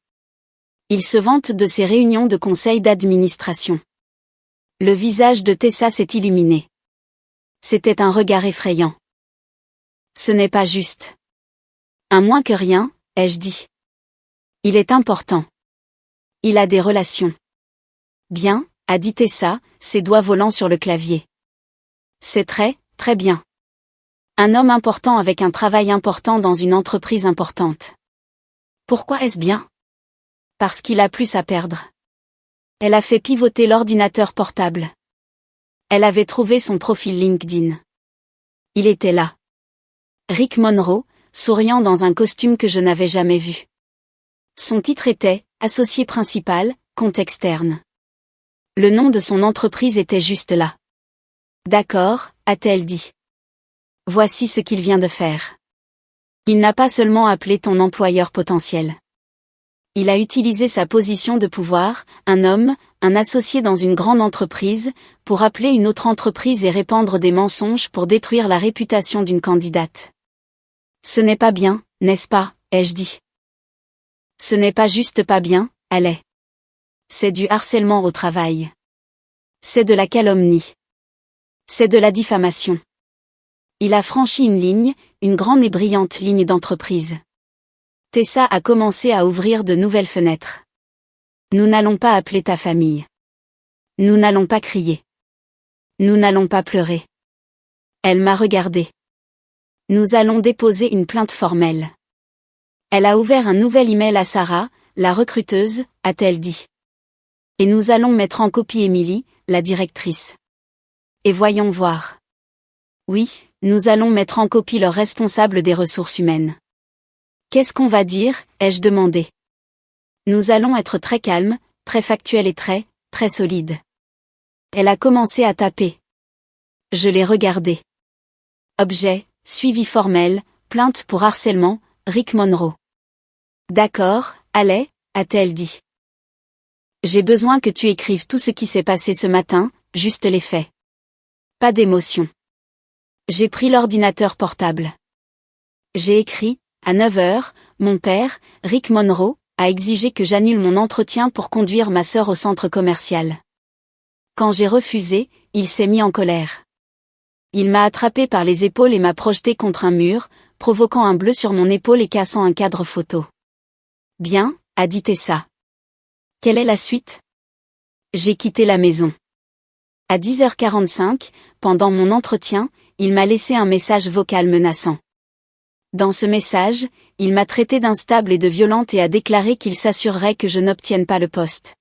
Il se vante de ses réunions de conseil d'administration. Le visage de Tessa s'est illuminé. C'était un regard effrayant. Ce n'est pas juste. Un moins que rien, ai-je dit. Il est important. Il a des relations. Bien, a dit Tessa, ses doigts volant sur le clavier. C'est très, très bien. Un homme important avec un travail important dans une entreprise importante. Pourquoi est-ce bien? Parce qu'il a plus à perdre. Elle a fait pivoter l'ordinateur portable. Elle avait trouvé son profil LinkedIn. Il était là. Rick Monroe, souriant dans un costume que je n'avais jamais vu. Son titre était « Associé principal, compte externe ». Le nom de son entreprise était juste là. D'accord, a-t-elle dit. Voici ce qu'il vient de faire. Il n'a pas seulement appelé ton employeur potentiel. Il a utilisé sa position de pouvoir, un homme, un associé dans une grande entreprise, pour appeler une autre entreprise et répandre des mensonges pour détruire la réputation d'une candidate. Ce n'est pas bien, n'est-ce pas, ai-je dit. Ce n'est pas juste pas bien, allez. C'est du harcèlement au travail. C'est de la calomnie. C'est de la diffamation. Il a franchi une ligne, une grande et brillante ligne d'entreprise. Tessa a commencé à ouvrir de nouvelles fenêtres. Nous n'allons pas appeler ta famille. Nous n'allons pas crier. Nous n'allons pas pleurer. Elle m'a regardé. Nous allons déposer une plainte formelle. Elle a ouvert un nouvel email à Sarah, la recruteuse, a-t-elle dit. Et nous allons mettre en copie Émilie, la directrice. Et voyons voir. Oui, nous allons mettre en copie leur responsable des ressources humaines. Qu'est-ce qu'on va dire, ai-je demandé. Nous allons être très calmes, très factuels et très solides. Elle a commencé à taper. Je l'ai regardé. Objet, suivi formel, plainte pour harcèlement, Rick Monroe. D'accord, allez, a-t-elle dit. J'ai besoin que tu écrives tout ce qui s'est passé ce matin, juste les faits. Pas d'émotion. J'ai pris l'ordinateur portable. J'ai écrit, à 9 heures, mon père, Rick Monroe, a exigé que j'annule mon entretien pour conduire ma sœur au centre commercial. Quand j'ai refusé, il s'est mis en colère. Il m'a attrapé par les épaules et m'a projeté contre un mur, provoquant un bleu sur mon épaule et cassant un cadre photo. Bien, a dit Tessa. Quelle est la suite? J'ai quitté la maison. À 10h45, pendant mon entretien, il m'a laissé un message vocal menaçant. Dans ce message, il m'a traité d'instable et de violente et a déclaré qu'il s'assurerait que je n'obtienne pas le poste.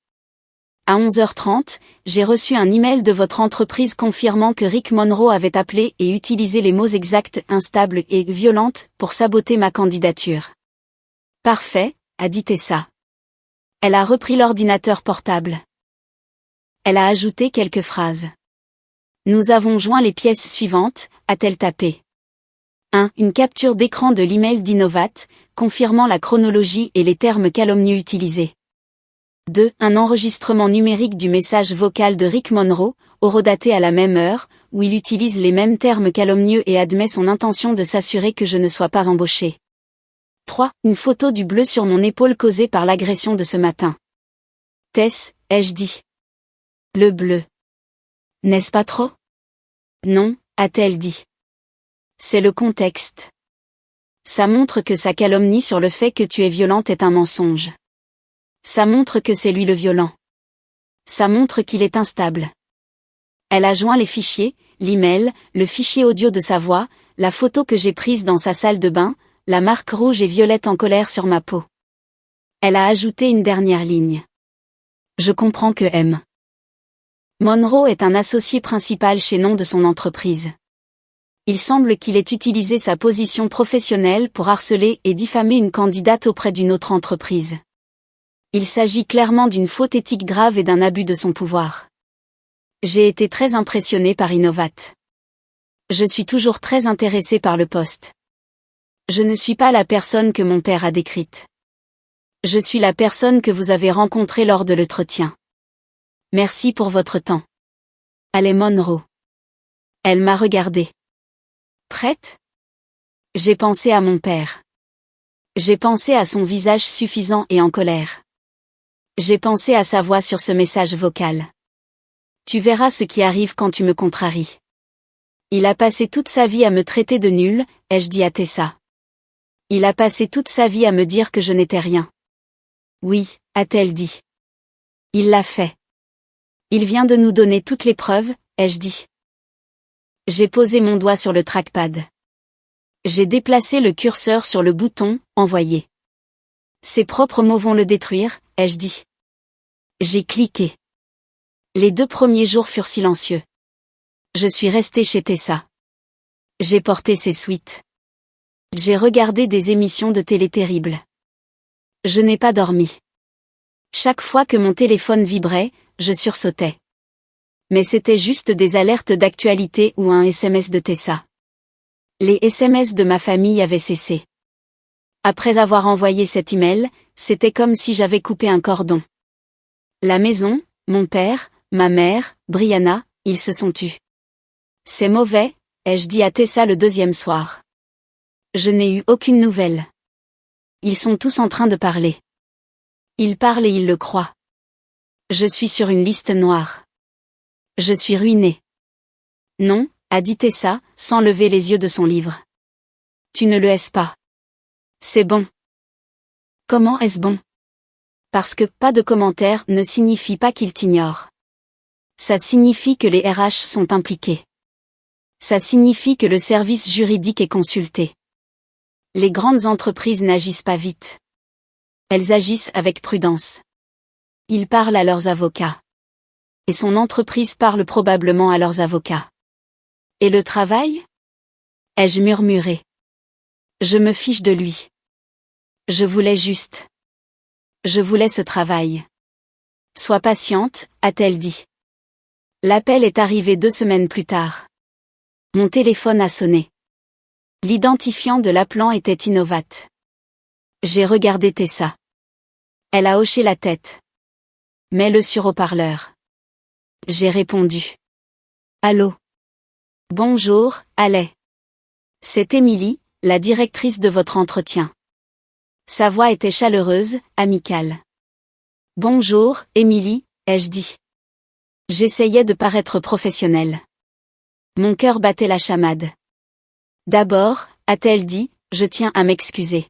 À 11h30, j'ai reçu un email de votre entreprise confirmant que Rick Monroe avait appelé et utilisé les mots exacts « instable » et « violente » pour saboter ma candidature. Parfait, a dit Tessa. Elle a repris l'ordinateur portable. Elle a ajouté quelques phrases. Nous avons joint les pièces suivantes, a-t-elle tapé. 1. Une capture d'écran de l'email d'Innovat, confirmant la chronologie et les termes calomnieux utilisés. 2. Un enregistrement numérique du message vocal de Rick Monroe, horodaté à la même heure, où il utilise les mêmes termes calomnieux et admet son intention de s'assurer que je ne sois pas embauché. 3. Une photo du bleu sur mon épaule causée par l'agression de ce matin. Tess, ai-je dit. Le bleu. N'est-ce pas trop? Non, a-t-elle dit. C'est le contexte. Ça montre que sa calomnie sur le fait que tu es violente est un mensonge. Ça montre que c'est lui le violent. Ça montre qu'il est instable. Elle a joint les fichiers, l'email, le fichier audio de sa voix, la photo que j'ai prise dans sa salle de bain, la marque rouge et violette en colère sur ma peau. Elle a ajouté une dernière ligne. Je comprends que M. Monroe est un associé principal chez nom de son entreprise. Il semble qu'il ait utilisé sa position professionnelle pour harceler et diffamer une candidate auprès d'une autre entreprise. Il s'agit clairement d'une faute éthique grave et d'un abus de son pouvoir. J'ai été très impressionné par Innovat. Je suis toujours très intéressé par le poste. Je ne suis pas la personne que mon père a décrite. Je suis la personne que vous avez rencontrée lors de l'entretien. Merci pour votre temps. Allez Monroe. Elle m'a regardé. Prête? J'ai pensé à mon père. J'ai pensé à son visage suffisant et en colère. J'ai pensé à sa voix sur ce message vocal. Tu verras ce qui arrive quand tu me contraries. Il a passé toute sa vie à me traiter de nulle, ai-je dit à Tessa. Il a passé toute sa vie à me dire que je n'étais rien. Oui, a-t-elle dit. Il l'a fait. Il vient de nous donner toutes les preuves, ai-je dit. J'ai posé mon doigt sur le trackpad. J'ai déplacé le curseur sur le bouton « Envoyer ». Ses propres mots vont le détruire, ai-je dit. J'ai cliqué. Les 2 premiers jours furent silencieux. Je suis resté chez Tessa. J'ai porté ses suites. J'ai regardé des émissions de télé terribles. Je n'ai pas dormi. Chaque fois que mon téléphone vibrait, je sursautais. Mais c'était juste des alertes d'actualité ou un SMS de Tessa. Les SMS de ma famille avaient cessé. Après avoir envoyé cet email, c'était comme si j'avais coupé un cordon. La maison, mon père, ma mère, Brianna, ils se sont tus. C'est mauvais, ai-je dit à Tessa le 2e soir. Je n'ai eu aucune nouvelle. Ils sont tous en train de parler. Ils parlent et ils le croient. Je suis sur une liste noire. Je suis ruinée. Non, a dit Tessa, sans lever les yeux de son livre. Tu ne le es pas. C'est bon. Comment est-ce bon? Parce que pas de commentaire ne signifie pas qu'il t'ignore. Ça signifie que les RH sont impliqués. Ça signifie que le service juridique est consulté. Les grandes entreprises n'agissent pas vite. Elles agissent avec prudence. Ils parlent à leurs avocats. Et son entreprise parle probablement à leurs avocats. Et le travail? Ai-je murmuré. Je me fiche de lui. Je voulais juste. Je voulais ce travail. Sois patiente, a-t-elle dit. L'appel est arrivé 2 semaines plus tard. Mon téléphone a sonné. L'identifiant de l'appelant était Innovat. J'ai regardé Tessa. Elle a hoché la tête. Mets-le sur haut-parleur. J'ai répondu. Allô? Bonjour, Allez. C'est Émilie, la directrice de votre entretien. Sa voix était chaleureuse, amicale. Bonjour, Émilie, ai-je dit. J'essayais de paraître professionnelle. Mon cœur battait la chamade. D'abord, a-t-elle dit, je tiens à m'excuser.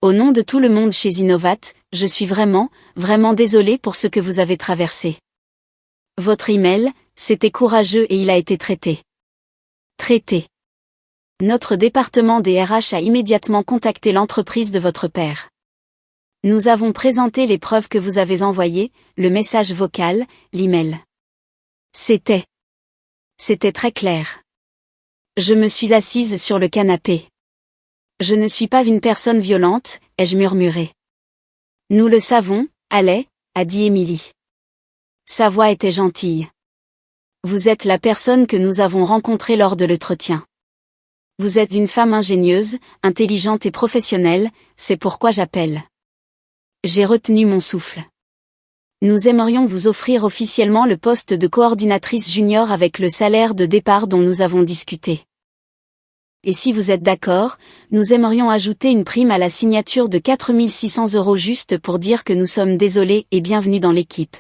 Au nom de tout le monde chez Innovat, je suis vraiment désolée pour ce que vous avez traversé. Votre email, c'était courageux et il a été traité. Traité. Notre département des RH a immédiatement contacté l'entreprise de votre père. Nous avons présenté les preuves que vous avez envoyées, le message vocal, l'email. C'était très clair. Je me suis assise sur le canapé. Je ne suis pas une personne violente, ai-je murmuré. Nous le savons, Allez, a dit Émilie. Sa voix était gentille. Vous êtes la personne que nous avons rencontrée lors de l'entretien. Vous êtes une femme ingénieuse, intelligente et professionnelle, c'est pourquoi j'appelle. J'ai retenu mon souffle. Nous aimerions vous offrir officiellement le poste de coordinatrice junior avec le salaire de départ dont nous avons discuté. Et si vous êtes d'accord, nous aimerions ajouter une prime à la signature de 4 600 € juste pour dire que nous sommes désolés et bienvenue dans l'équipe.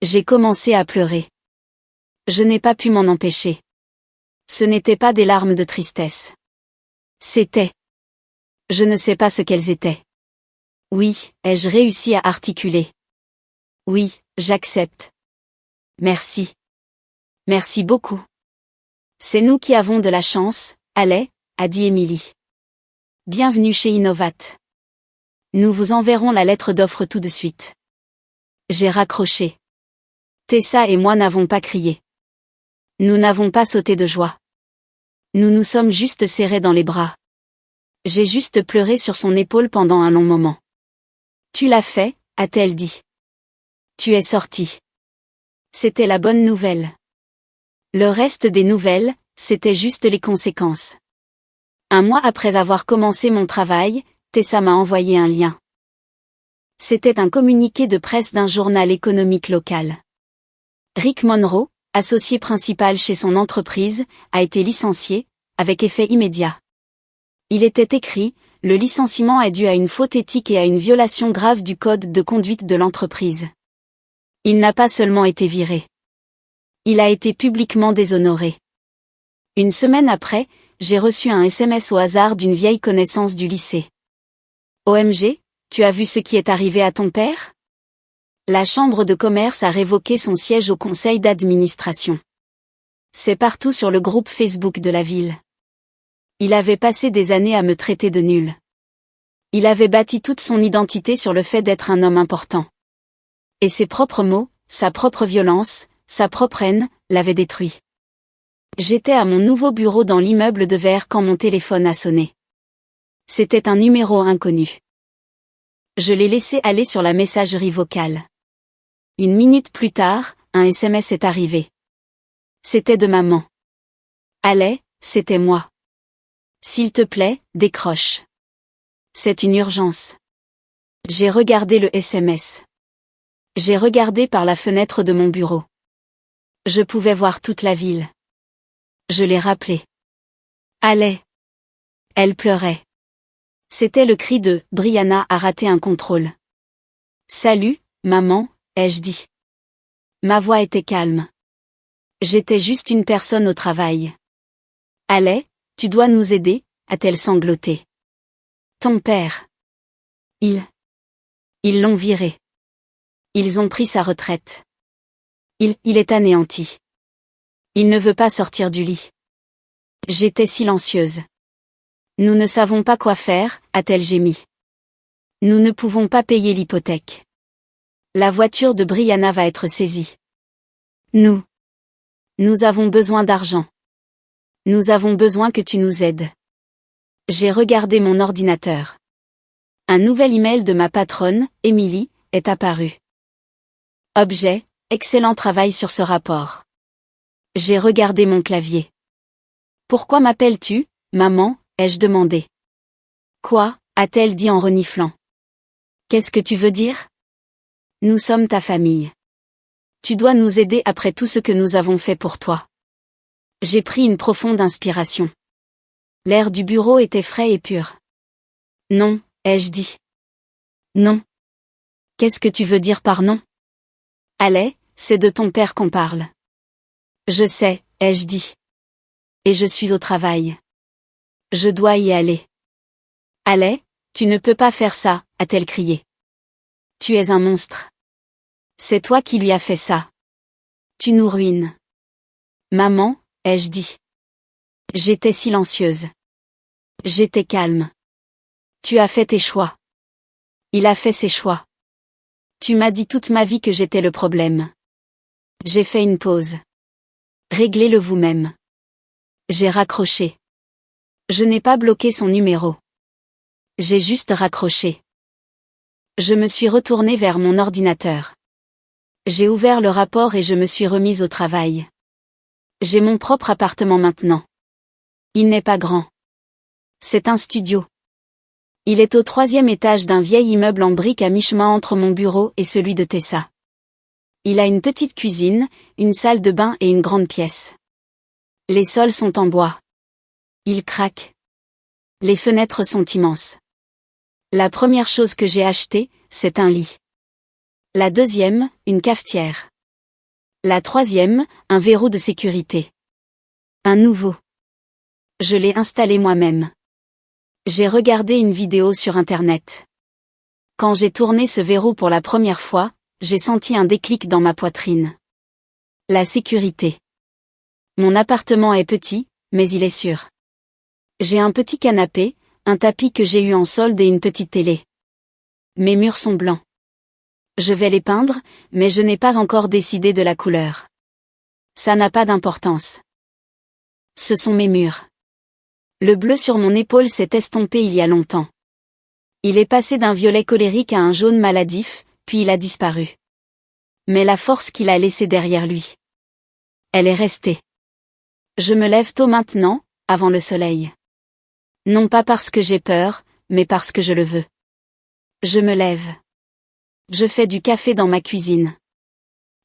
J'ai commencé à pleurer. Je n'ai pas pu m'en empêcher. Ce n'étaient pas des larmes de tristesse. C'était. Je ne sais pas ce qu'elles étaient. Oui, ai-je réussi à articuler. Oui, j'accepte. Merci. Merci beaucoup. C'est nous qui avons de la chance, Allez, a dit Émilie. Bienvenue chez Innovat. Nous vous enverrons la lettre d'offre tout de suite. J'ai raccroché. Tessa et moi n'avons pas crié. Nous n'avons pas sauté de joie. Nous nous sommes juste serrés dans les bras. J'ai juste pleuré sur son épaule pendant un long moment. Tu l'as fait, a-t-elle dit. Tu es sorti. C'était la bonne nouvelle. Le reste des nouvelles, c'était juste les conséquences. 1 mois après avoir commencé mon travail, Tessa m'a envoyé un lien. C'était un communiqué de presse d'un journal économique local. Rick Monroe, associé principal chez son entreprise, a été licencié, avec effet immédiat. Il était écrit, le licenciement est dû à une faute éthique et à une violation grave du code de conduite de l'entreprise. Il n'a pas seulement été viré. Il a été publiquement déshonoré. 1 semaine après, j'ai reçu un SMS au hasard d'une vieille connaissance du lycée. OMG, tu as vu ce qui est arrivé à ton père? La chambre de commerce a révoqué son siège au conseil d'administration. C'est partout sur le groupe Facebook de la ville. Il avait passé des années à me traiter de nul. Il avait bâti toute son identité sur le fait d'être un homme important. Et ses propres mots, sa propre violence, sa propre haine, l'avaient détruit. J'étais à mon nouveau bureau dans l'immeuble de verre quand mon téléphone a sonné. C'était un numéro inconnu. Je l'ai laissé aller sur la messagerie vocale. 1 minute plus tard, un SMS est arrivé. C'était de maman. Allez, c'était moi. S'il te plaît, décroche. C'est une urgence. J'ai regardé le SMS. J'ai regardé par la fenêtre de mon bureau. Je pouvais voir toute la ville. Je l'ai rappelé. Allez. Elle pleurait. C'était le cri de « Brianna a raté un contrôle ». Salut, maman, ai-je dit. Ma voix était calme. J'étais juste une personne au travail. Allez, tu dois nous aider, a-t-elle sangloté. Ton père. Ils l'ont viré. Ils ont pris sa retraite. Il est anéanti. Il ne veut pas sortir du lit. J'étais silencieuse. Nous ne savons pas quoi faire, a-t-elle gémi. Nous ne pouvons pas payer l'hypothèque. La voiture de Brianna va être saisie. Nous avons besoin d'argent. Nous avons besoin que tu nous aides. J'ai regardé mon ordinateur. Un nouvel email de ma patronne, Emily, est apparu. Objet, excellent travail sur ce rapport. J'ai regardé mon clavier. Pourquoi m'appelles-tu, maman, ai-je demandé. Quoi, a-t-elle dit en reniflant. Qu'est-ce que tu veux dire? Nous sommes ta famille. Tu dois nous aider après tout ce que nous avons fait pour toi. J'ai pris une profonde inspiration. L'air du bureau était frais et pur. Non, ai-je dit. Non. Qu'est-ce que tu veux dire par non? Allez, c'est de ton père qu'on parle. Je sais, ai-je dit. Et je suis au travail. Je dois y aller. Allez, tu ne peux pas faire ça, a-t-elle crié. Tu es un monstre. C'est toi qui lui as fait ça. Tu nous ruines. Maman, ai-je dit. J'étais silencieuse. J'étais calme. Tu as fait tes choix. Il a fait ses choix. Tu m'as dit toute ma vie que j'étais le problème. J'ai fait une pause. Réglez-le vous-même. J'ai raccroché. Je n'ai pas bloqué son numéro. J'ai juste raccroché. Je me suis retournée vers mon ordinateur. J'ai ouvert le rapport et je me suis remise au travail. J'ai mon propre appartement maintenant. Il n'est pas grand. C'est un studio. Il est au 3e étage d'un vieil immeuble en briques à mi-chemin entre mon bureau et celui de Tessa. Il a une petite cuisine, une salle de bain et une grande pièce. Les sols sont en bois. Ils craquent. Les fenêtres sont immenses. La première chose que j'ai achetée, c'est un lit. La deuxième, une cafetière. La troisième, un verrou de sécurité. Un nouveau. Je l'ai installé moi-même. J'ai regardé une vidéo sur Internet. Quand j'ai tourné ce verrou pour la première fois, j'ai senti un déclic dans ma poitrine. La sécurité. Mon appartement est petit, mais il est sûr. J'ai un petit canapé, un tapis que j'ai eu en solde et une petite télé. Mes murs sont blancs. Je vais les peindre, mais je n'ai pas encore décidé de la couleur. Ça n'a pas d'importance. Ce sont mes murs. Le bleu sur mon épaule s'est estompé il y a longtemps. Il est passé d'un violet colérique à un jaune maladif, puis il a disparu. Mais la force qu'il a laissée derrière lui. Elle est restée. Je me lève tôt maintenant, avant le soleil. Non pas parce que j'ai peur, mais parce que je le veux. Je me lève. Je fais du café dans ma cuisine.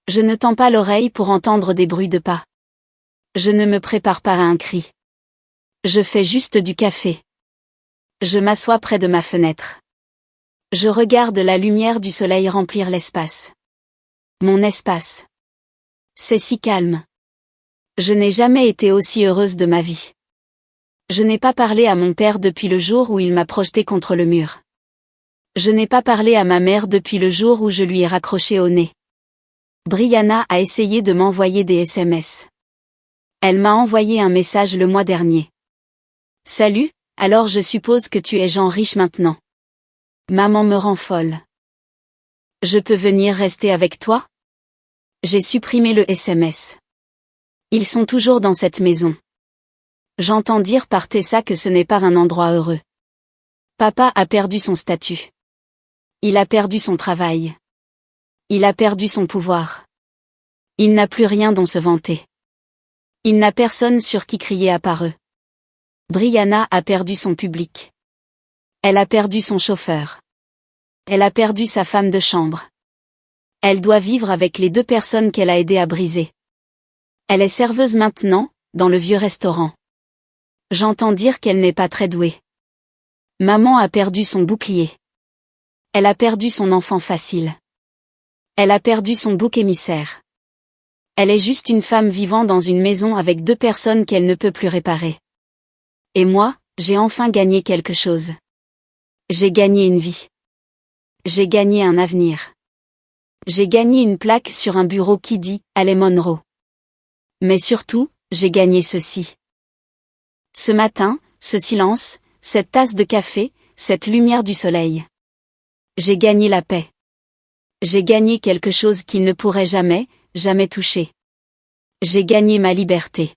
Je ne tends pas l'oreille pour entendre des bruits de pas. Je ne me prépare pas à un cri. Je fais juste du café. Je m'assois près de ma fenêtre. Je regarde la lumière du soleil remplir l'espace. Mon espace. C'est si calme. Je n'ai jamais été aussi heureuse de ma vie. Je n'ai pas parlé à mon père depuis le jour où il m'a projeté contre le mur. Je n'ai pas parlé à ma mère depuis le jour où je lui ai raccroché au nez. Brianna a essayé de m'envoyer des SMS. Elle m'a envoyé un message le mois dernier. Salut, alors je suppose que tu es Jean riche maintenant. Maman me rend folle. Je peux venir rester avec toi? J'ai supprimé le SMS. Ils sont toujours dans cette maison. J'entends dire par Tessa que ce n'est pas un endroit heureux. Papa a perdu son statut. Il a perdu son travail. Il a perdu son pouvoir. Il n'a plus rien dont se vanter. Il n'a personne sur qui crier à part eux. Brianna a perdu son public. Elle a perdu son chauffeur. Elle a perdu sa femme de chambre. Elle doit vivre avec les 2 personnes qu'elle a aidé à briser. Elle est serveuse maintenant, dans le vieux restaurant. J'entends dire qu'elle n'est pas très douée. Maman a perdu son bouclier. Elle a perdu son enfant facile. Elle a perdu son bouc émissaire. Elle est juste une femme vivant dans une maison avec 2 personnes qu'elle ne peut plus réparer. Et moi, j'ai enfin gagné quelque chose. J'ai gagné une vie. J'ai gagné un avenir. J'ai gagné une plaque sur un bureau qui dit « Allez Monroe ». Mais surtout, j'ai gagné ceci. Ce matin, ce silence, cette tasse de café, cette lumière du soleil. J'ai gagné la paix. J'ai gagné quelque chose qu'il ne pourrait jamais, jamais toucher. J'ai gagné ma liberté.